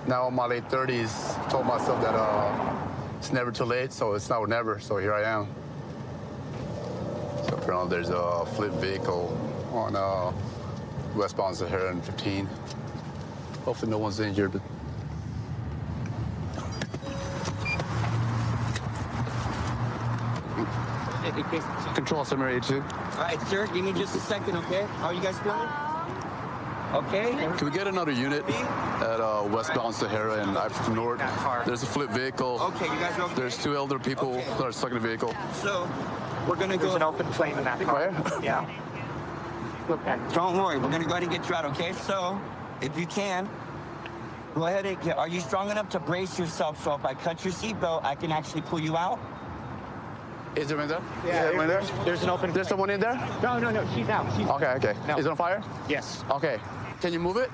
S16: Now in my late 30s, told myself that it's never too late, so it's now or never, so here I am. So apparently there's a flipped vehicle on westbound Sahara and 15. Hopefully no one's injured. Control 782.
S6: All right, sir, give me just a second, okay? How are you guys feeling? Okay.
S16: Can we get another unit at westbound Sahara and I-50 North? There's a flipped vehicle.
S6: Okay, you guys are okay?
S16: There's 2 elder people that are stuck in the vehicle.
S6: So, we're gonna go.
S3: There's an open flame in that car. Yeah.
S6: Don't worry, we're gonna go ahead and get you out, okay? So, if you can, go ahead and are you strong enough to brace yourself so if I cut your seatbelt, I can actually pull you out?
S16: Is there one there?
S3: Yeah,
S16: Is there one there?
S3: There's an open.
S16: There's someone in there?
S3: No, she's out.
S16: Okay.
S3: No.
S16: Is it on fire?
S3: Yes.
S16: Okay. Can you move it?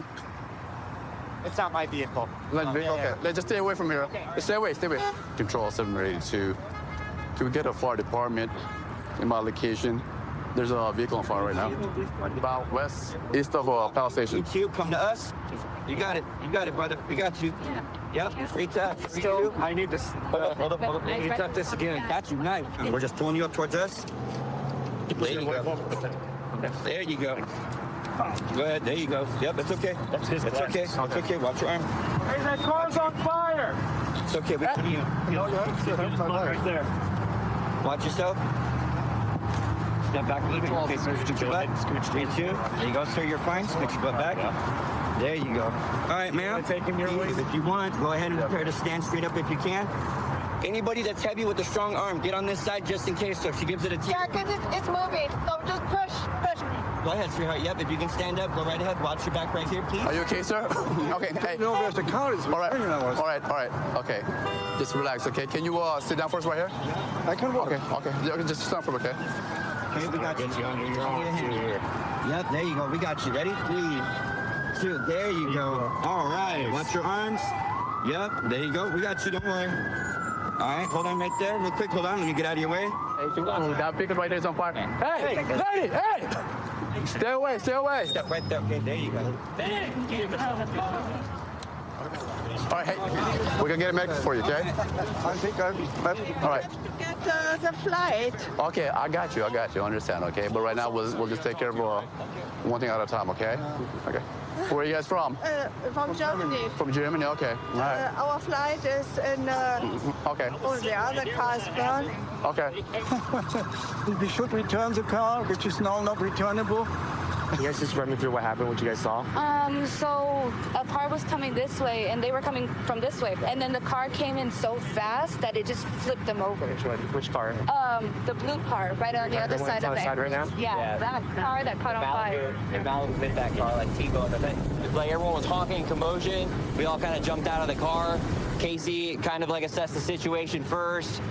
S3: It's not my vehicle.
S16: Okay. Let's just stay away from here. Stay away. Control 782. Can we get a fire department in my location? There's a vehicle on fire right now. About west, east of Palace Station.
S6: You come to us. You got it, brother. We got you. Yep. Reach up.
S3: Still, I need this.
S6: Hold up. You got this again. Got you, knife. We're just pulling you up towards us. There you go. There you go. Go ahead. There you go. Yep, it's okay.
S3: That's his.
S6: It's okay. It's okay. Watch your arm.
S3: Hey, that car's on fire.
S6: It's okay. We put you.
S3: Right there.
S6: Watch yourself. Step back a little bit. Okay, scooch your butt. Scooch you. There you go, sir. You're fine. Scooch your butt back. There you go. All right, ma'am.
S3: Taking your way.
S6: If you want, go ahead and prepare to stand straight up if you can. Anybody that's heavy with a strong arm, get on this side just in case. So if she gives it a tip.
S7: Yeah, because it's moving. So just push.
S6: Go ahead, sweetheart. Yep, if you can stand up, go right ahead. Watch your back right here, please.
S16: Are you okay, sir? Okay. Hey.
S8: No, there's the car is
S16: All right. Okay. Just relax, okay? Can you sit down first right here?
S8: I can walk.
S16: Okay. Just stand for okay?
S6: Okay, we got you. Yep, there you go. We got you. Ready? 3, 2. There you go. All right. Watch your arms. Yep, there you go. We got you. Don't worry. All right, hold on right there. Real quick, hold on. Let me get out of your way.
S16: That vehicle right there is on fire. Hey, lady, hey! Stay away.
S6: Step right there. Okay, there you go.
S16: All right, hey, we're gonna get a medic for you, okay?
S8: I think
S16: All right.
S7: Get the flight.
S16: Okay, I got you. I understand, okay? But right now, we'll just take care of one thing at a time, okay? Okay. Where are you guys from?
S7: From Germany.
S16: From Germany, okay. All right.
S7: Our flight is in.
S16: Okay.
S7: Oh, the other car is burned.
S16: Okay.
S8: we should return the car, which is now not returnable.
S3: You guys just run me through what happened, what you guys saw?
S18: So a car was coming this way, and they were coming from this way, and then the car came in so fast that it just flipped them over.
S3: Which car?
S18: The blue car, right on the other side of
S3: the side right now?
S18: Yeah, that car that caught on fire.
S19: And Malibu hit that car like T-bone. Like everyone was honking, commotion. We all kind of jumped out of the car. Casey kind of like assessed the situation first,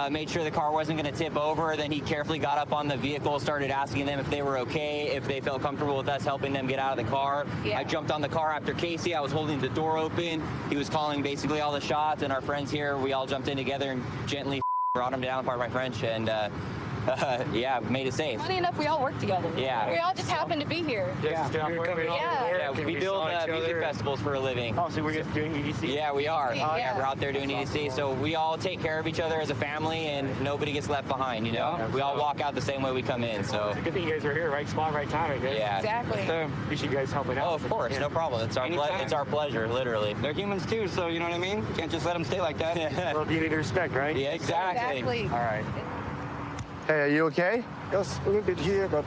S19: made sure the car wasn't going to tip over. Then he carefully got up on the vehicle, started asking them if they were okay, if they felt comfortable with us helping them get out of the car.
S18: Yeah.
S19: I jumped on the car after Casey. I was holding the door open. He was calling basically all the shots, and our friends here, we all jumped in together and gently brought him down, pardon my French, and yeah, made it safe.
S18: Funny enough, we all work together.
S19: Yeah.
S18: We all just happened to be here.
S19: Yeah, we build music festivals for a living.
S3: Oh, so we're just doing EDC?
S19: Yeah, we are.
S18: Yeah.
S19: We're out there doing EDC. So we all take care of each other as a family, and nobody gets left behind, you know? We all walk out the same way we come in, so.
S3: It's a good thing you guys are here, right spot, right time, I guess.
S19: Yeah.
S18: Exactly.
S3: Appreciate you guys helping out.
S19: Oh, of course, no problem. It's our pleasure, literally.
S6: They're humans too, so you know what I mean? Can't just let them stay like that.
S3: Well, you need to respect, right?
S19: Yeah, exactly.
S3: All right.
S16: Hey, are you okay?
S8: Yes, a little bit here, but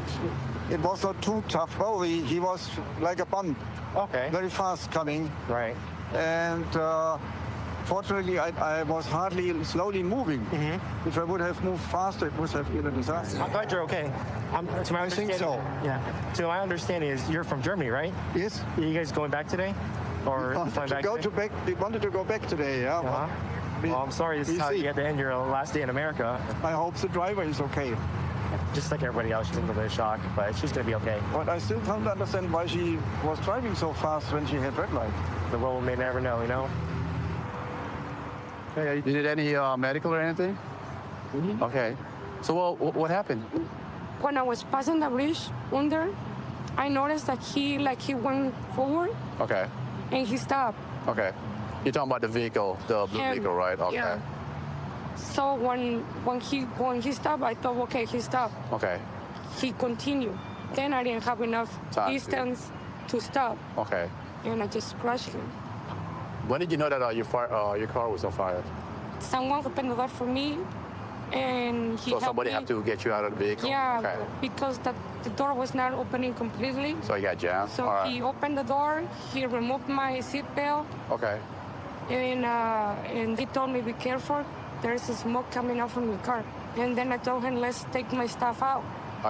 S8: it was not too tough. Well, he was like a bomb.
S3: Okay.
S8: Very fast coming.
S3: Right.
S8: And fortunately, I was slowly moving.
S3: Mm-hmm.
S8: If I would have moved faster, it would have been a disaster.
S3: I'm glad you're okay. To my
S8: I think so.
S3: Yeah. To my understanding is you're from Germany, right?
S8: Yes.
S3: Are you guys going back today? Or flying back today?
S8: We wanted to go back today, yeah.
S3: Uh-huh. Well, I'm sorry this is how you had to end your last day in America.
S8: I hope the driver is okay.
S3: Just like everybody else, she's in a little bit of shock, but she's going to be okay.
S8: But I still don't understand why she was driving so fast when she had red light.
S3: The world may never know, you know?
S16: Hey, you did any medical or anything?
S18: Mm-hmm.
S16: Okay. So what happened?
S18: When I was passing the bridge under, I noticed that he went forward
S16: Okay.
S18: and he stopped.
S16: Okay. You're talking about the vehicle, the blue vehicle, right? Okay.
S18: Yeah. So when he stopped, I thought, okay, he stopped.
S16: Okay.
S18: He continued. Then I didn't have enough
S16: Time.
S18: distance to stop.
S16: Okay.
S22: and I just crushed him.
S16: When did you know that your car was on fire?
S22: Someone opened the door for me, and he
S16: So
S22: helped
S16: somebody
S22: me.
S16: have to get you out of the vehicle?
S22: Yeah,
S16: Okay.
S22: because the door was not opening completely.
S16: So you got jammed?
S22: So
S16: All right.
S22: he opened the door, he removed my seatbelt,
S16: Okay.
S22: and he told me, be careful, there's smoke coming out from your car. And then I told him, let's take my stuff out.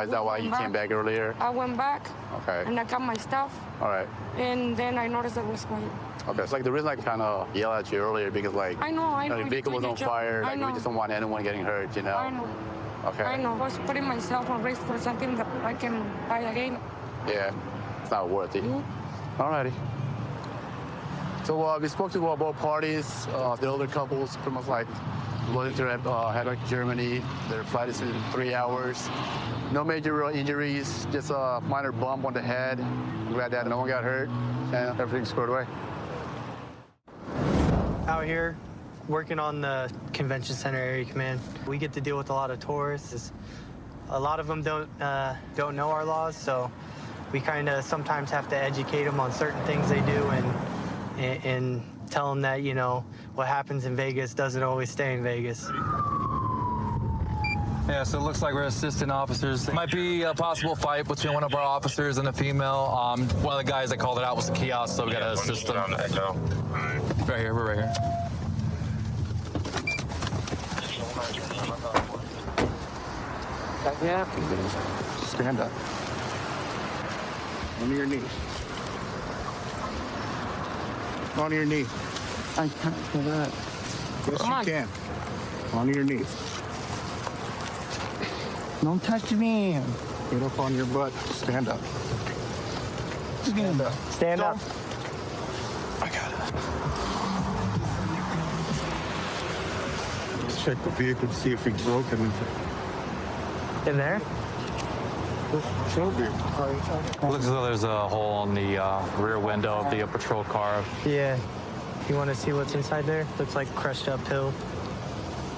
S16: Is that why you came back earlier?
S22: I went back,
S16: Okay.
S22: and I got my stuff,
S16: All right.
S22: and then I noticed it was fire.
S16: Okay. It's like the reason I kind of yelled at you earlier because like
S22: I know,
S16: you know,
S22: you
S16: the vehicle was
S22: did
S16: on
S22: your job.
S16: fire.
S22: I
S16: Like we
S22: know.
S16: just don't want anyone getting hurt, you know?
S22: I know.
S16: Okay.
S22: I know. I was putting myself on risk for something that I can buy again.
S16: Yeah. It's not worth it. Alrighty. So we spoke to both parties. The older couples pretty much like willing to head back to Germany. Their flight is in 3 hours. No major real injuries, just a minor bump on the head. I'm glad that no one got hurt and everything's squared away.
S2: Out here, working on the convention center area command, we get to deal with a lot of tourists. A lot of them don't know our laws, so we kind of sometimes have to educate them on certain things they do and tell them that, you know, what happens in Vegas doesn't always stay in Vegas.
S12: Yeah, so it looks like we're assistant officers. Might be a possible fight between one of our officers and a female. One of the guys that called it out was the kiosk, so we gotta assist them. Right here, we're right here.
S8: Yeah. Stand up. On your knees. On your knees. I can't do that. Yes,
S22: Come on.
S8: you can. On your knees. Don't touch me. Get up on your butt. Stand up. Stand up.
S2: Stand up.
S8: I got it. Let's check the vehicle to see if it's broken.
S2: In there?
S12: Looks as though there's a hole on the rear window of the patrol car.
S2: Yeah. You want to see what's inside there? Looks like crushed up hill.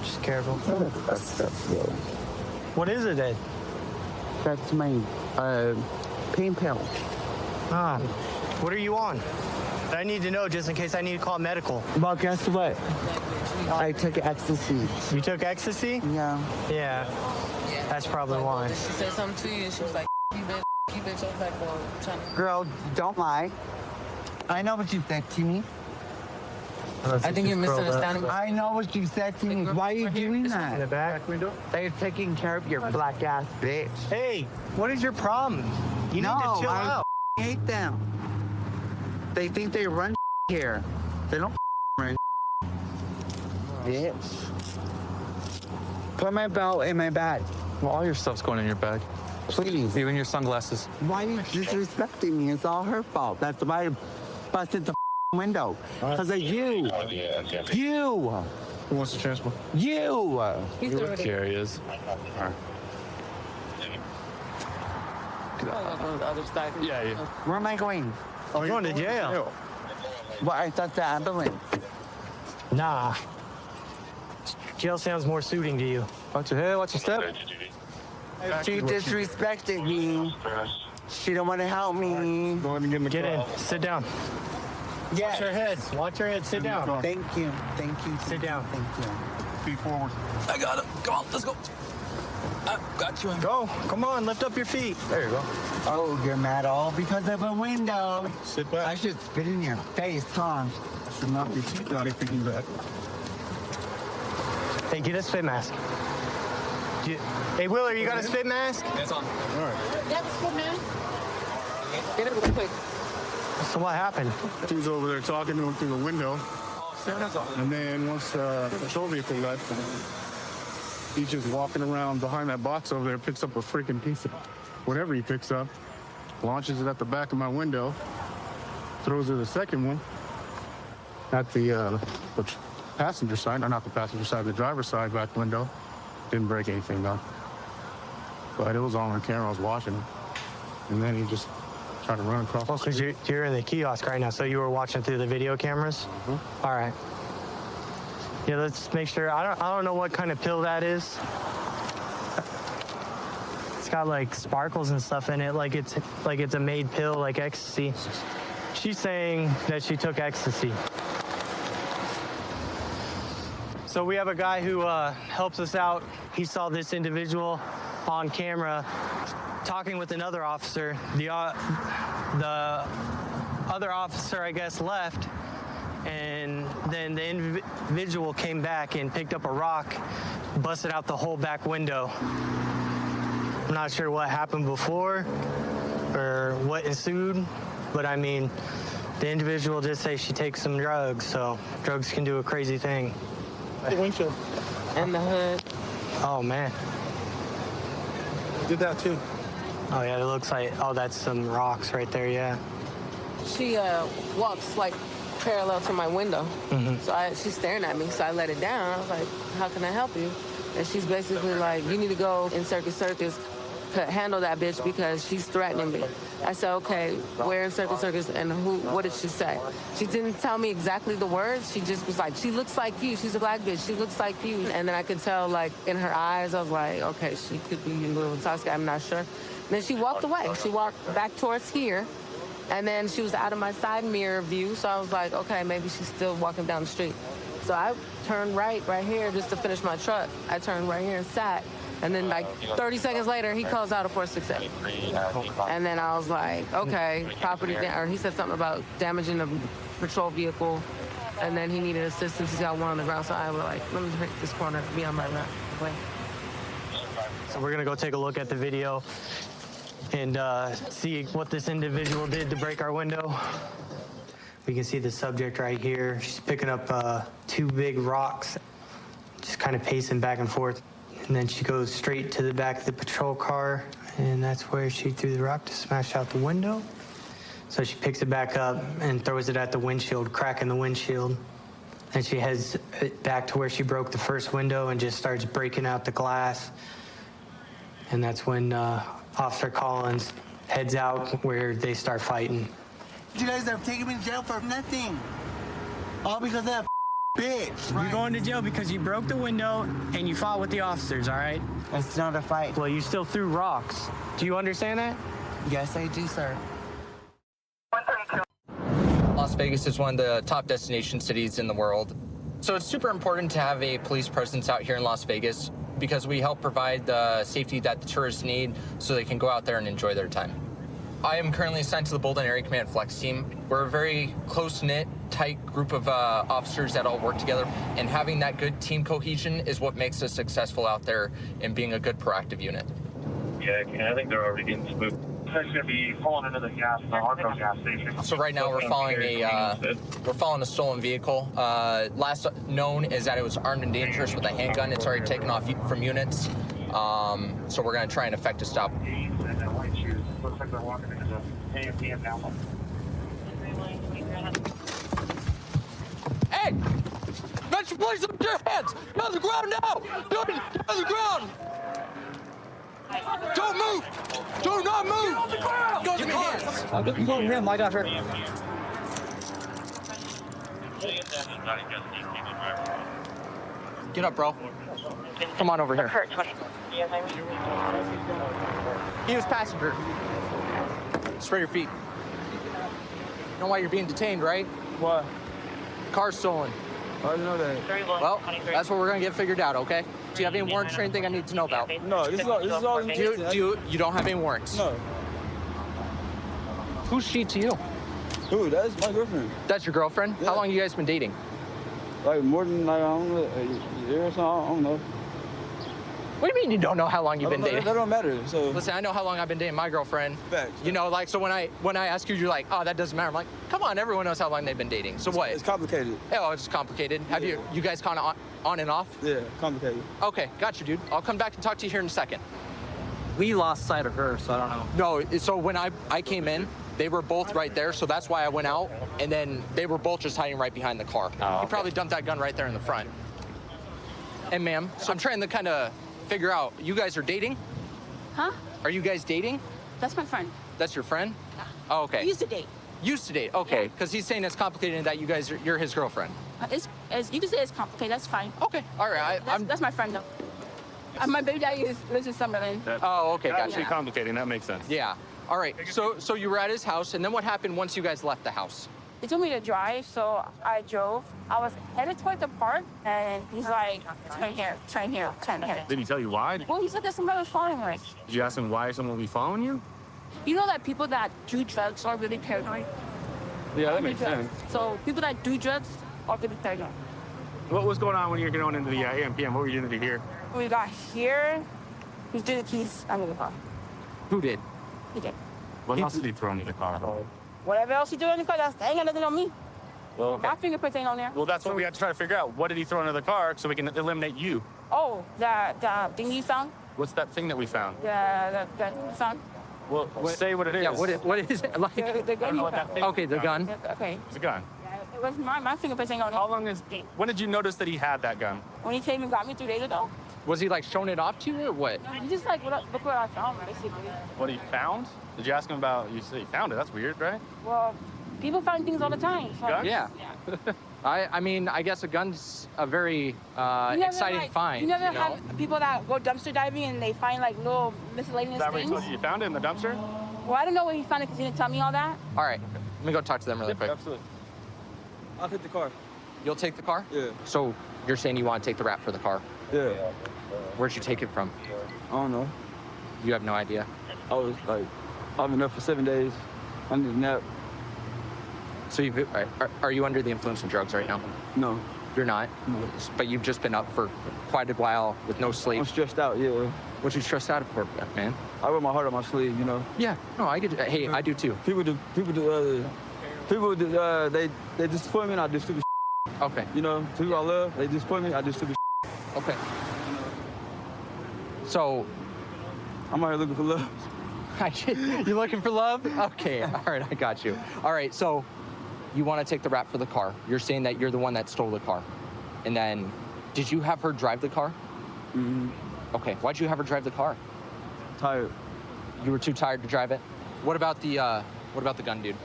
S2: Just careful. What is it, Ed?
S8: That's my pain pill.
S2: Ah, what are you on? I need to know just in case I need to call medical.
S8: Well, guess what? I took ecstasy.
S2: You took ecstasy?
S8: Yeah.
S2: Yeah. That's probably why.
S23: She said something to you, and she was like, you bitch, I was like, well, trying to...
S8: Girl, don't lie. I know what you said to me.
S23: I think you're misunderstanding.
S8: I know what you said to me. Why are you doing that?
S2: In the back window?
S8: They're taking care of your black ass bitch.
S2: Hey, what is your problem? You need to chill out.
S8: I hate them. They think they run here. They don't run bitch. Put my belt in my bag.
S12: Well, all your stuff's going in your bag.
S8: Please.
S12: Even your sunglasses.
S8: Why are you disrespecting me? It's all her fault. That's why I busted the window. Because of you. You.
S21: Who wants to transport?
S8: You.
S12: Here he is.
S23: Yeah.
S8: Where am I going?
S2: I'm going to jail.
S8: Well, I thought the ambulance.
S2: Nah. Jail sounds more suiting to you.
S12: Watch your head, watch your step.
S8: She disrespected me. She don't want to help me.
S2: Get in. Sit down.
S8: Yes.
S2: Watch your head. Watch your head. Sit down.
S8: Thank you. Thank you.
S2: Sit down.
S8: Thank you.
S21: Feet forward.
S12: I got it. Come on, let's go. I got you.
S2: Go. Come on. Lift up your feet.
S12: There you go.
S8: Oh, you're mad all because of a window.
S21: Sit back.
S8: I should spit in your face, huh?
S21: Should not be naughty thinking that.
S2: Hey, get a spit mask. Hey, Willer, you got a spit mask?
S12: It's on.
S21: All right.
S23: That's good, man. Get it real quick.
S2: So what happened?
S21: He was over there talking to him through the window. And then once the patrol vehicle left, he's just walking around behind that box over there, picks up a freaking piece of whatever he picks up, launches it at the back of my window, throws it the second one at the passenger side, or not the passenger side, the driver's side back window. Didn't break anything though. But it was all on camera, I was watching it. And then he just tried to run across.
S2: Oh, because you're in the kiosk right now, so you were watching through the video cameras?
S21: Mm-hmm.
S2: All right. Yeah, let's make sure. I don't know what kind of pill that is. It's got like sparkles and stuff in it, like it's a made pill, like ecstasy. She's saying that she took ecstasy. So we have a guy who helps us out. He saw this individual on camera talking with another officer. The other officer, I guess, left, and then the individual came back and picked up a rock, busted out the whole back window. I'm not sure what happened before or what ensued, but I mean, the individual did say she takes some drugs, so drugs can do a crazy thing.
S23: The windshield. And the hood.
S2: Oh, man.
S23: Did that too.
S2: Oh, yeah, it looks like, oh, that's some rocks right there, yeah.
S23: She walks like parallel to my window. So she's staring at me, so I let it down. I was like, how can I help you? And she's basically like, you need to go in Circus Circus, handle that bitch because she's threatening me. I said, okay, where in Circus Circus and who, what did she say? She didn't tell me exactly the words. She just was like, she looks like you. She's a black bitch. She looks like you. And then I could tell, like, in her eyes, I was like, okay, she could be a little intoxicated. I'm not sure. And then she walked away. She walked back towards here. And then she was out of my side mirror view. So I was like, okay, maybe she's still walking down the street. So I turned right here just to finish my truck. I turned right here and sat. And then like 30 seconds later, he calls out a 468. And then I was like, okay, property damage. Or he said something about damaging a patrol vehicle. And then he needed assistance. He's got one on the ground. So I was like, let me hit this corner, be on my way.
S2: So we're gonna go take a look at the video and see what this individual did to break our window. We can see the subject right here. She's picking up 2 big rocks, just kind of pacing back and forth. And then she goes straight to the back of the patrol car, and that's where she threw the rock to smash out the window. So she picks it back up and throws it at the windshield, cracking the windshield. And she heads back to where she broke the first window and just starts breaking out the glass. And that's when Officer Collins heads out where they start fighting.
S10: You guys are taking me to jail for nothing. All because of that bitch.
S2: You're going to jail because you broke the window and you fought with the officers, all right?
S10: It's not a fight.
S2: Well, you still threw rocks. Do you understand that?
S10: Yes, I do, sir.
S19: Las Vegas is one of the top destination cities in the world. So it's super important to have a police presence out here in Las Vegas because we help provide the safety that the tourists need so they can go out there and enjoy their time. I am currently assigned to the Bolden Area Command Flex Team. We're a very close-knit, tight group of officers that all work together, and having that good team cohesion is what makes us successful out there in being a good proactive unit.
S15: Yeah, and I think they're already getting spooked. They're going to be pulling into the Harco gas station.
S19: So right now we're following a stolen vehicle. Last known is that it was armed and dangerous with a handgun. It's already taken off from units. So we're going to try and effect a stop.
S15: Looks like they're walking into the AMPM now.
S19: Hey! Metro Police, up your hands! You're on the ground now! You're on the ground! Don't move! Do not move! On the ground! Go to the hands!
S23: I'll get him. I got her.
S19: Get up, bro. Come on over here. He was passenger. Spread your feet. You know why you're being detained, right?
S23: What?
S19: Car's stolen.
S23: I didn't know that.
S19: Well, that's what we're gonna get figured out, okay? Do you have any warrants or anything I need to know about?
S23: No, this is all.
S19: You don't have any warrants?
S23: No.
S19: Who's she to you?
S23: Who? That's my girlfriend.
S19: That's your girlfriend?
S23: Yeah.
S19: How long you guys been dating?
S23: Like more than like I don't know, a year or something. I don't know.
S19: What do you mean you don't know how long you've been dating?
S23: That don't matter. So
S19: listen, I know how long I've been dating my girlfriend.
S23: Facts.
S19: You know, like so when I ask you, you're like, oh, that doesn't matter. I'm like, come on, everyone knows how long they've been dating. So what?
S23: It's complicated.
S19: Oh, it's complicated. Have you guys kind of on and off?
S23: Yeah, complicated.
S19: Okay, gotcha, dude. I'll come back and talk to you here in a second.
S23: We lost sight of her, so I don't know.
S19: No, so when I came in, they were both right there, so that's why I went out, and then they were both just hiding right behind the car. Oh, okay. He probably dumped that gun right there in the front. And ma'am, so I'm trying to kind of figure out, you guys are dating?
S13: Huh?
S19: Are you guys dating?
S13: That's my friend.
S19: That's your friend?
S13: Yeah.
S19: Oh, okay.
S13: We used to date.
S19: Used to date, okay. Because he's saying it's complicated and that you're his girlfriend.
S13: You can say it's complicated, that's fine.
S19: Okay, all right.
S13: That's my friend, though. My baby daddy lives in Summerlin.
S19: Oh, okay,
S21: That's
S19: gotcha.
S21: actually complicating, that makes sense.
S19: Yeah. All right. So you were at his house, and then what happened once you guys left the house?
S13: He told me to drive, so I drove. I was headed toward the park, and he's like, turn here, turn here, turn here.
S21: Did he tell you why?
S13: Well, he said that somebody was following me.
S21: Did you ask him why someone would be following you?
S13: You know that people that do drugs are really paranoid?
S21: Yeah, that makes sense.
S13: So people that do drugs are really paranoid.
S21: What was going on when you were going into the AMPM? What were you doing here?
S13: When we got here, he threw the keys under the car.
S19: Who did?
S13: He did.
S21: What else did he throw into the car?
S13: Whatever else he did in the car, that ain't got nothing on me.
S21: Well,
S13: My fingerprints ain't on there.
S21: well, that's what we had to try to figure out. What did he throw into the car so we can eliminate you?
S13: Oh, the thing he found?
S21: What's that thing that we found?
S13: The he found?
S21: Well, say what it is.
S19: Yeah, what is it? Like,
S13: The gun he found.
S19: okay, the gun.
S13: Okay.
S21: It's a gun.
S13: It was my fingerprints ain't on it.
S21: How long is? When did you notice that he had that gun?
S13: When he came and got me 2 days ago.
S19: Was he like showing it off to you or what?
S13: He just like, look what I found, basically.
S21: What he found? Did you ask him about? You said he found it. That's weird, right?
S13: Well, people find things all the time. So.
S21: Guns?
S19: Yeah. I mean, I guess a gun's a very
S13: You never,
S19: exciting
S13: like,
S19: find.
S13: You never
S19: know?
S13: have people that go dumpster diving and they find like little miscellaneous
S21: Is that where he
S13: things?
S21: told you found it in the dumpster?
S13: Well, I don't know where he found it because he didn't tell me all that.
S19: All right, let me go talk to them really quick.
S21: Absolutely.
S1: I'll take the car.
S19: You'll take the car?
S1: Yeah.
S19: So you're saying you want to take the rap for the car?
S1: Yeah.
S19: Where'd you take it from?
S1: I don't know.
S19: You have no idea?
S1: I was like, I've been up for 7 days. I need a nap.
S19: So are you under the influence of drugs right now?
S1: No.
S19: You're not?
S1: No.
S19: But you've just been up for quite a while with no sleep.
S1: I'm stressed out, yeah.
S19: What you stressed out for, man?
S1: I wear my heart on my sleeve, you know.
S19: Yeah. No, I get. Hey, I do too.
S1: People they disappoint me and I do stupid shit.
S19: Okay.
S1: You know, people I love, they disappoint me, I do stupid shit.
S19: Okay. So,
S1: I'm out here looking for love.
S19: You looking for love? Okay. All right, I got you. All right, so you want to take the rap for the car. You're saying that you're the one that stole the car. And then, did you have her drive the car?
S1: Mm-hmm.
S19: Okay, why'd you have her drive the car?
S1: Tired.
S19: You were too tired to drive it? What about the gun, dude?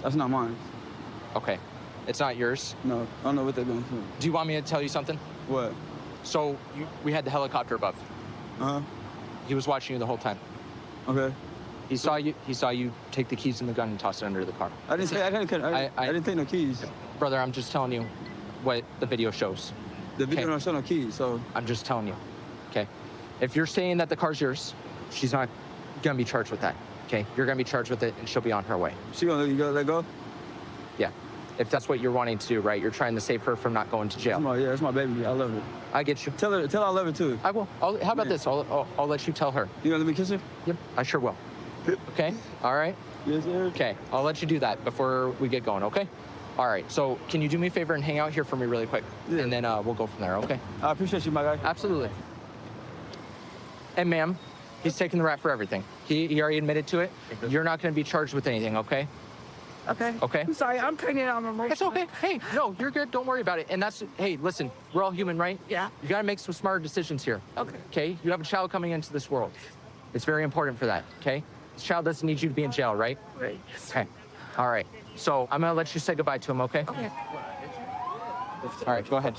S1: That's not mine.
S19: Okay. It's not yours?
S1: No, I don't know what they're going to do.
S19: Do you want me to tell you something?
S1: What?
S19: So, we had the helicopter above.
S1: Uh-huh.
S19: He was watching you the whole time.
S1: Okay.
S19: He saw you take the keys and the gun and toss it under the car.
S1: I didn't take no keys.
S19: Brother, I'm just telling you what the video shows.
S1: The video don't show no keys, so.
S19: I'm just telling you, okay? If you're saying that the car's yours, she's not gonna be charged with that, okay? You're gonna be charged with it and she'll be on her way.
S1: She gonna let that go?
S19: Yeah. If that's what you're wanting to do, right? You're trying to save her from not going to jail.
S1: That's my baby. I love her.
S19: I get you.
S1: Tell her I love her too.
S19: I will. How about this? I'll let you tell her.
S1: You gonna let me kiss her?
S19: Yep, I sure will. Okay? All right?
S1: Yes, sir.
S19: Okay, I'll let you do that before we get going, okay? All right, so can you do me a favor and hang out here for me really quick? Yeah. And then we'll go from there, okay?
S1: I appreciate you, my guy.
S19: Absolutely. And ma'am, he's taking the rap for everything. He already admitted to it. You're not gonna be charged with anything, okay?
S22: Okay.
S19: Okay.
S22: I'm sorry. I'm pregnant on emotional.
S19: It's okay. Hey, no, you're good. Don't worry about it. And hey, listen, we're all human, right?
S22: Yeah.
S19: You gotta make some smarter decisions here.
S22: Okay.
S19: Okay? You have a child coming into this world. It's very important for that, okay? This child doesn't need you to be in jail, right?
S22: Right.
S19: Okay. All right. So I'm gonna let you say goodbye to him, okay?
S22: Okay.
S19: All right, go ahead.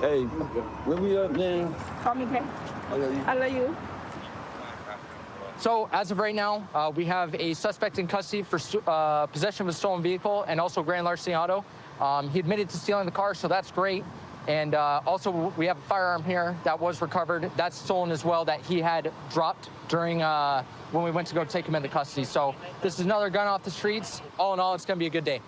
S1: Hey, where we up, man?
S22: Call me, okay?
S1: I love you.
S22: I love you.
S19: So as of right now, we have a suspect in custody for possession of a stolen vehicle and also grand larceny auto. He admitted to stealing the car, so that's great. And also, we have a firearm here that was recovered. That's stolen as well, that he had dropped during when we went to go take him into custody. So this is another gun off the streets. All in all, it's going to be a good day.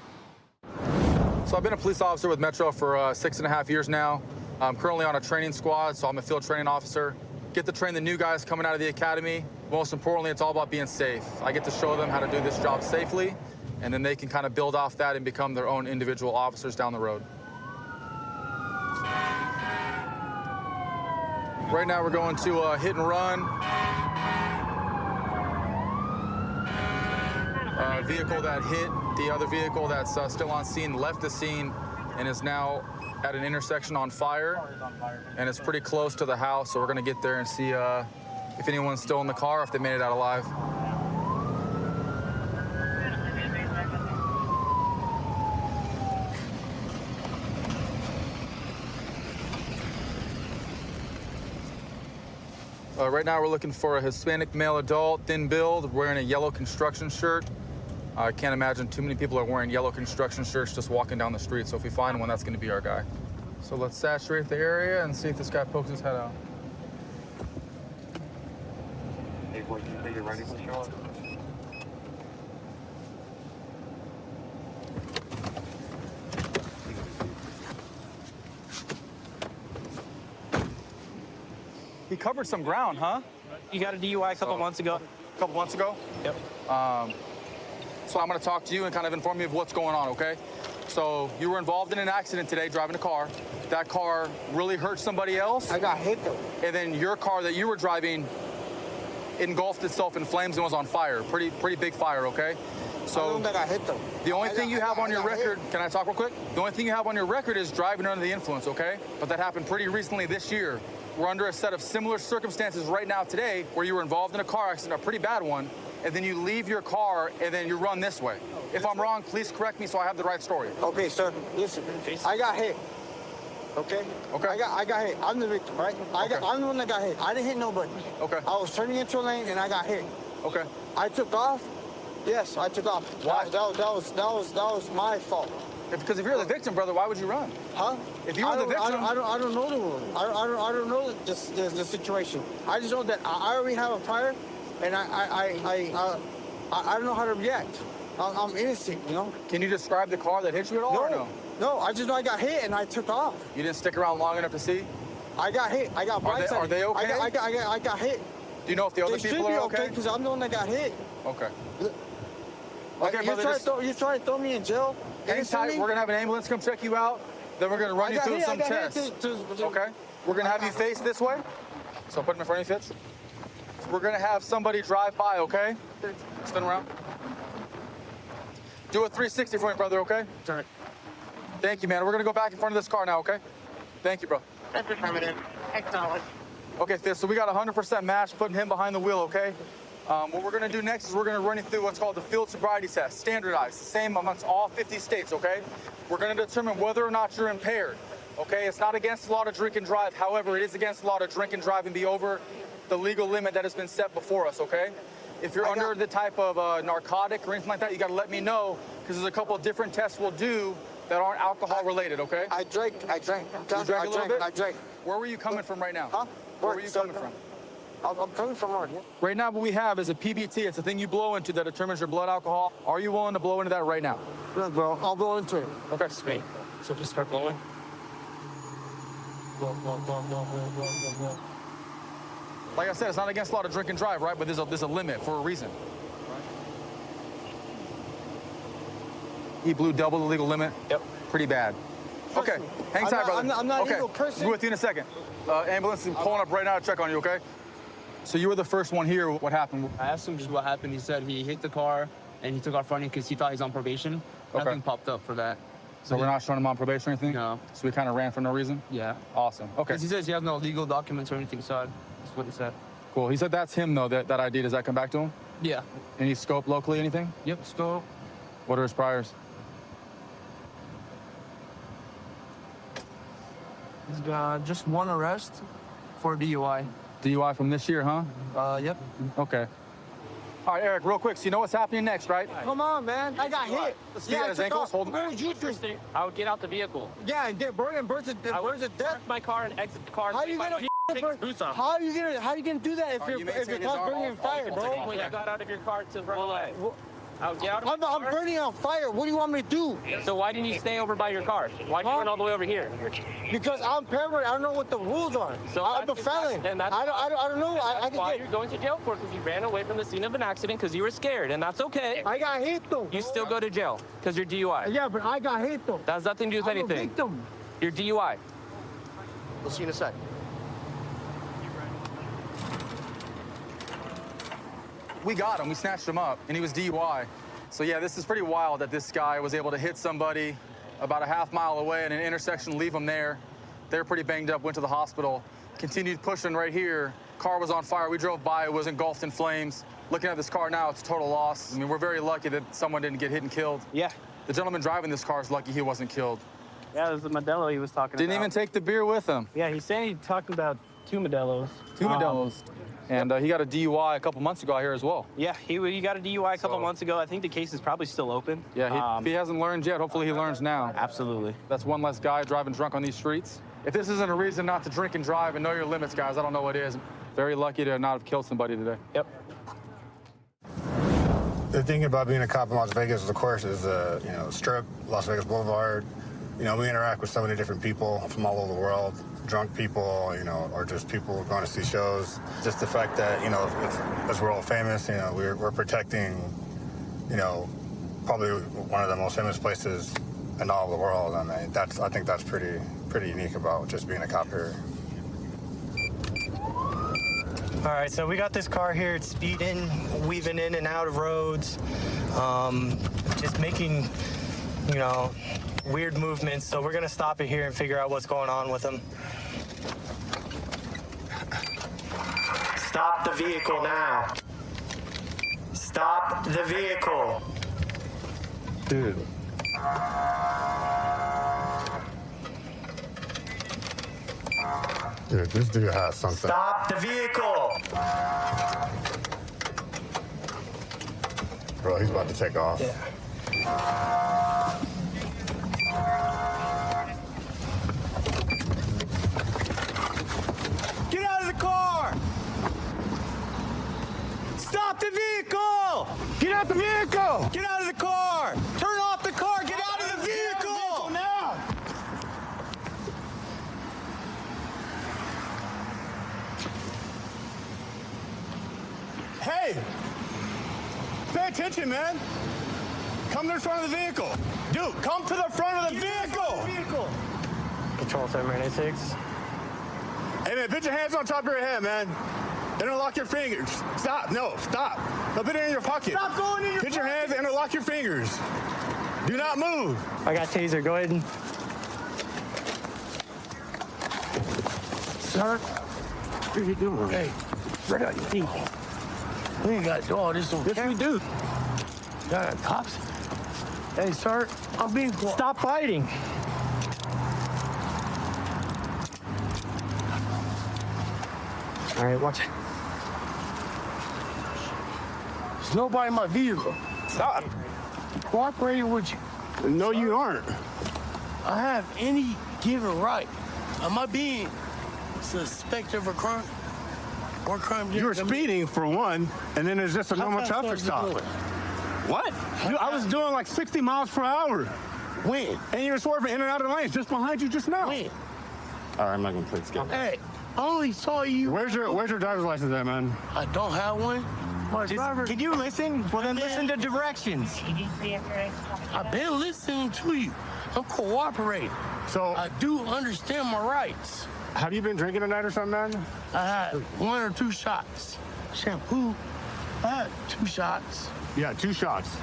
S17: So I've been a police officer with Metro for 6.5 years now. I'm currently on a training squad, so I'm a field training officer. Get to train the new guys coming out of the academy. Most importantly, it's all about being safe. I get to show them how to do this job safely, and then they can kind of build off that and become their own individual officers down the road. Right now, we're going to hit and run. Vehicle that hit the other vehicle that's still on scene left the scene and is now at an intersection on fire. And it's pretty close to the house, so we're going to get there and see if anyone's still in the car, if they made it out alive. Right now we're looking for a Hispanic male adult, thin build, wearing a yellow construction shirt. I can't imagine too many people are wearing yellow construction shirts just walking down the street, so if we find one, that's gonna be our guy. So let's saturate the area and see if this guy pokes his head out.
S15: Hey, boy, you say you're ready to show up?
S17: He covered some ground, huh?
S2: You got a DUI a couple months ago.
S17: A couple months ago?
S2: Yep.
S17: So I'm gonna talk to you and kind of inform you of what's going on, okay? So you were involved in an accident today driving a car. That car really hurt somebody else.
S8: I got hit though.
S17: And then your car that you were driving engulfed itself in flames and was on fire. Pretty big fire, okay? So
S8: I got hit though.
S17: the only thing you have on your record, can I talk real quick? The only thing you have on your record is driving under the influence, okay? But that happened pretty recently this year. We're under a set of similar circumstances right now today where you were involved in a car accident, a pretty bad one, and then you leave your car and then you run this way. If I'm wrong, please correct me so I have the right story.
S8: Okay, sir. Listen, I got hit. Okay?
S17: Okay.
S8: I got hit. I'm the victim, right? I'm the one that got hit. I didn't hit nobody.
S17: Okay.
S8: I was turning into a lane and I got hit.
S17: Okay.
S8: I took off. Yes, I took off.
S17: Why?
S8: That was my fault.
S17: Because if you're the victim, brother, why would you run?
S8: Huh?
S17: If you were the victim,
S8: I don't know the rule. I don't know the situation. I just know that I already have a prior, and I don't know how to react. I'm innocent, you know.
S17: Can you describe the car that hit you at all?
S8: No,
S17: or no.
S8: No, I just know I got hit and I took off.
S17: You didn't stick around long enough to see?
S8: I got hit. I got blindsided.
S17: Are they okay?
S8: I got hit.
S17: Do you know if the other people are okay?
S8: Because I'm the one that got hit.
S17: Okay.
S8: Okay, you're trying to throw me in jail?
S17: Hang tight. We're gonna have an ambulance come check you out. Then we're gonna run you through some tests. Okay. We're gonna have you face this way. So put him in front of you, Fitz. So we're gonna have somebody drive by. Okay. Spin around. Do a 360 for me, brother. Okay.
S8: Turn.
S17: Thank you, man. We're gonna go back in front of this car now. Okay. Thank you, bro.
S8: That's affirmative. Acknowledge.
S17: Okay, Fitz. So we got 100% match, putting him behind the wheel. Okay. What we're gonna do next is we're gonna run you through what's called the field sobriety test, standardized, same amongst all 50 states, okay? We're gonna determine whether or not you're impaired, okay? It's not against the law to drink and drive. However, it is against the law to drink and drive and be over the legal limit that has been set before us, okay? If you're under the type of narcotic or anything like that, you gotta let me know, because there's a couple of different tests we'll do that aren't alcohol related, okay?
S8: I drank.
S17: You drank a little bit?
S8: I drank.
S17: Where were you coming from right now?
S8: Huh?
S17: Where were you coming from?
S8: I'm coming from work.
S17: Right now, what we have is a PBT. It's a thing you blow into that determines your blood alcohol. Are you willing to blow into that right now?
S8: Yeah, bro. I'll blow into it.
S17: Okay. Sweet.
S8: So just start blowing. Blow.
S17: Like I said, it's not against the law to drink and drive, right? But there's a limit for a reason. He blew double the legal limit.
S8: Yep.
S17: Pretty bad. Okay. Hang tight, brother.
S8: I'm not
S17: okay.
S8: a legal person.
S17: Be with you in a second. Ambulance is pulling up right now to check on you, okay? So you were the first one here. What happened?
S1: I asked him just what happened. He said he hit the car and he took off running because he thought he was on probation. Nothing popped up for that.
S17: So we're not showing him on probation or anything?
S1: No.
S17: So we kind of ran for no reason?
S1: Yeah.
S17: Awesome. Okay.
S1: Because he says he has no legal documents or anything, so that's what he said.
S17: Cool. He said that's him, though, that ID. Does that come back to him?
S1: Yeah.
S17: Any scope locally, anything?
S1: Yep, scope.
S17: What are his priors?
S1: He's got just one arrest for DUI.
S17: DUI from this year, huh?
S1: Yep.
S17: Okay. All right, Eric, real quick. So you know what's happening next, right?
S8: Come on, man. I got hit.
S17: He got his ankles. Hold
S8: What would you do?
S5: I would get out the vehicle.
S8: Yeah, and birds of death.
S5: My car and exit the car.
S8: How are you gonna
S5: take his boots off?
S8: How are you gonna do that if your car's burning on fire, bro?
S5: When you got out of your car to run away. I would get out of
S8: I'm burning on fire. What do you want me to do?
S5: So why didn't you stay over by your car? Why'd you run all the way over here?
S8: Because I'm paranoid. I don't know what the rules are.
S5: So
S8: I'm a felon.
S5: And that's
S8: I don't know. I can
S5: why
S8: get.
S5: you're going to jail for, because you ran away from the scene of an accident because you were scared, and that's okay.
S8: I got hit though.
S5: You still go to jail because you're DUI.
S8: Yeah, but I got hit though.
S5: That has nothing to do with
S8: I'm
S5: anything.
S8: a victim.
S5: You're DUI.
S8: We'll see you in a sec.
S17: We got him. We snatched him up, and he was DUI. So yeah, this is pretty wild that this guy was able to hit somebody about a half mile away in an intersection, leave them there. They're pretty banged up, went to the hospital, continued pushing right here. Car was on fire. We drove by, it was engulfed in flames. Looking at this car now, it's a total loss. I mean, we're very lucky that someone didn't get hit and killed.
S2: Yeah.
S17: The gentleman driving this car is lucky he wasn't killed.
S2: Yeah, it was the Modelo he was talking about.
S17: Didn't even take the beer with him.
S2: Yeah, he's saying he talked about 2 Modelos.
S17: 2 Modelos. And he got a DUI a couple months ago out here as well.
S2: Yeah, he got a DUI a couple months ago. I think the case is probably still open.
S17: Yeah, if he hasn't learned yet, hopefully he learns now.
S2: Absolutely.
S17: That's one less guy driving drunk on these streets. If this isn't a reason not to drink and drive and know your limits, guys, I don't know what is. Very lucky to not have killed somebody today.
S2: Yep.
S4: The thing about being a cop in Las Vegas, of course, is Strip, Las Vegas Boulevard. We interact with so many different people from all over the world. Drunk people, or just people going to see shows. Just the fact that, as we're all famous, we're protecting, probably one of the most famous places in all of the world. I mean, I think that's pretty unique about just being a cop here.
S2: All right, so we got this car here. It's speeding, weaving in and out of roads, just making, weird movements. So we're gonna stop it here and figure out what's going on with him. Stop the vehicle now. Stop the vehicle.
S4: Dude. Dude, this dude has something.
S2: Stop the vehicle.
S4: Bro, he's about to take off.
S2: Yeah.
S3: Get out of the car! Stop the vehicle!
S4: Get out the vehicle!
S3: Get out of the car! Turn off the car! Get out of the vehicle!
S4: Now!
S3: Hey! Pay attention, man! Come to the front of the vehicle! Dude, come to the front of the vehicle!
S2: Control 796.
S3: Hey, man, put your hands on top of your head, man. Interlock your fingers. Stop. No, stop. No, put it in your pocket.
S2: Stop going in your
S3: Put your hands, interlock your fingers. Do not move.
S2: I got taser. Go ahead and.
S10: Sir, what are you doing? Hey, spread out your feet. We ain't got to do all this on camera.
S2: Yes, we do.
S10: Got cops. Hey, sir, I'm being quiet.
S2: Stop fighting. All right, watch it.
S10: There's nobody in my vehicle.
S3: Stop.
S10: Cooperating with you.
S3: No, you aren't.
S10: I have any given right. Am I being suspected of a crime? What crime did
S3: You were speeding for one, and then there's just a normal traffic stop. What? Dude, I was doing like 60 miles per hour.
S10: When?
S3: And you were swerving in and out of the lanes just behind you just now.
S10: When?
S3: All right, I'm not gonna play this game.
S10: Hey, I only saw you.
S3: Where's your driver's license at, man?
S10: I don't have one. My driver.
S2: Can you listen? Well, then listen to directions.
S10: I've been listening to you. I'm cooperating.
S3: So
S10: I do understand my rights.
S3: have you been drinking tonight or something, man?
S10: I had 1 or 2 shots. Shampoo. I had 2 shots.
S3: Yeah, 2 shots.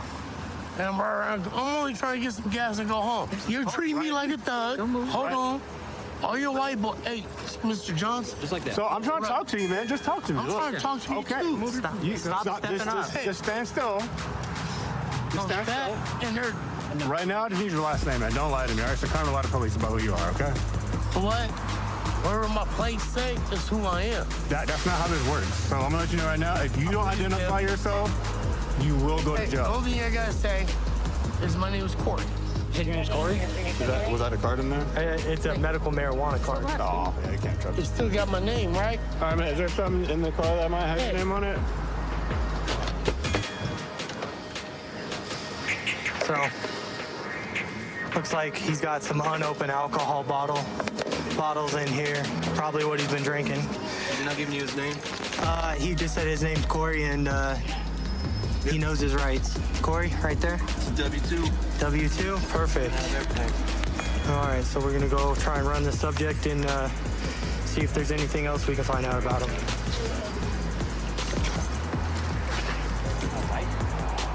S10: And I'm only trying to get some gas and go home. You're treating me like a thug. Hold on. All your white boy. Hey, Mr. Johnson.
S1: Just like that.
S3: So I'm trying to talk to you, man. Just talk to me.
S10: I'm trying to talk to you
S3: Okay.
S10: too.
S3: You stop just stand still. Just stand still.
S10: And they're
S3: Right now, I just need your last name, man. Don't lie to me. All right, so kind of lie to police about who you are, okay?
S10: what? Whatever my plates say, that's who I am.
S3: That's not how this works. So I'm gonna let you know right now. If you don't identify yourself, you will go to
S10: Hey, the
S3: jail.
S10: only thing I gotta say is my name is Corey.
S2: Your name's Corey?
S3: Was that a card in there?
S2: It's a medical marijuana card.
S3: Oh, yeah, you can't trust
S10: It
S3: it.
S10: still got my name, right?
S3: All right, man. Is there something in the car that might have your name on it?
S2: So, looks like he's got some unopened alcohol bottles in here. Probably what he's been drinking.
S1: Did he not give you his name?
S2: He just said his name's Corey and he knows his rights. Corey, right there?
S1: It's a W-2.
S2: W-2? Perfect. All right, so we're gonna go try and run the subject and see if there's anything else we can find out about him.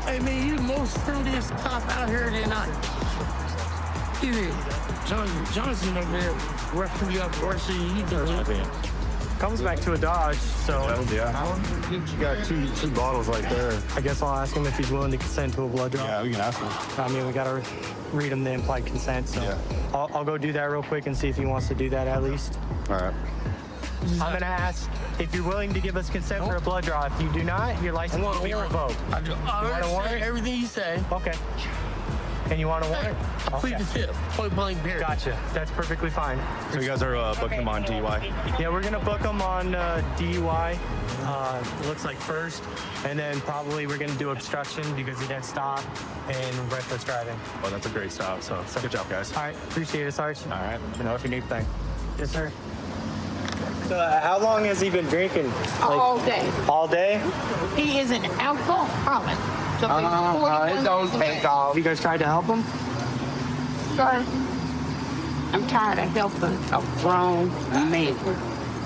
S10: Hey, man, you the most friendliest cop out here tonight. Even Johnson over there roughing you up worse than you do.
S2: Comes back to a Dodge, so
S3: Yeah. You got two bottles right there.
S2: I guess I'll ask him if he's willing to consent to a blood draw.
S3: Yeah, we can ask him.
S2: I mean, we gotta read him the implied consent, so
S3: Yeah.
S2: I'll go do that real quick and see if he wants to do that at least.
S3: All right.
S2: I'm gonna ask if you're willing to give us consent for a blood draw. If you do not, your license will be revoked.
S10: I want a warrant? Everything you say.
S2: Okay. And you want a warrant?
S10: Plead the fifth. Point blank period.
S2: Gotcha. That's perfectly fine.
S21: So you guys are booking him on DUI?
S2: Yeah, we're gonna book him on DUI. It looks like first, and then probably we're gonna do obstruction because he didn't stop and reckless driving.
S21: Well, that's a great stop. So good job, guys.
S2: All right, appreciate it, Sarge.
S21: All right. Let me know if you need anything.
S2: Yes, sir. So how long has he been drinking?
S10: All day.
S2: All day?
S10: He is an alcoholic. So
S2: It don't take off. You guys tried to help him?
S10: Sir, I'm tired of helping a grown man.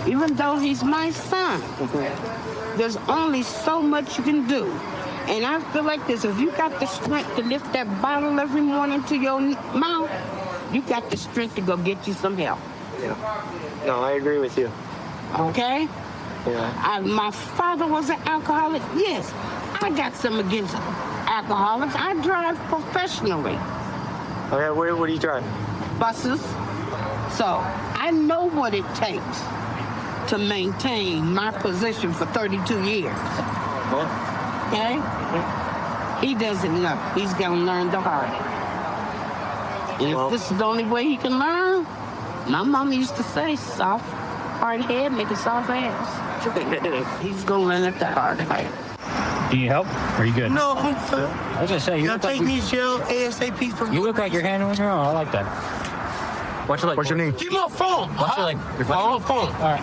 S10: Even though he's my son, there's only so much you can do. And I feel like this, if you got the strength to lift that bottle every morning to your mouth, you got the strength to go get you some help.
S2: Yeah. No, I agree with you.
S10: Okay?
S2: Yeah.
S10: My father was an alcoholic. Yes, I got some against alcoholics. I drive professionally.
S2: Okay, what do you drive?
S10: Buses. So I know what it takes to maintain my position for 32 years. Okay? He doesn't know. He's gonna learn the hard way. If this is the only way he can learn, my mom used to say, soft, hard head, make a soft ass. He's gonna learn it the hard way.
S9: Do you need help? Or are you good?
S10: No,
S9: I was gonna say, you look
S10: take
S9: like
S10: me to jail ASAP for
S9: you look like you're handling your own. I like that. What's your name?
S10: Give me my phone.
S9: What's your
S10: phone?
S9: All right.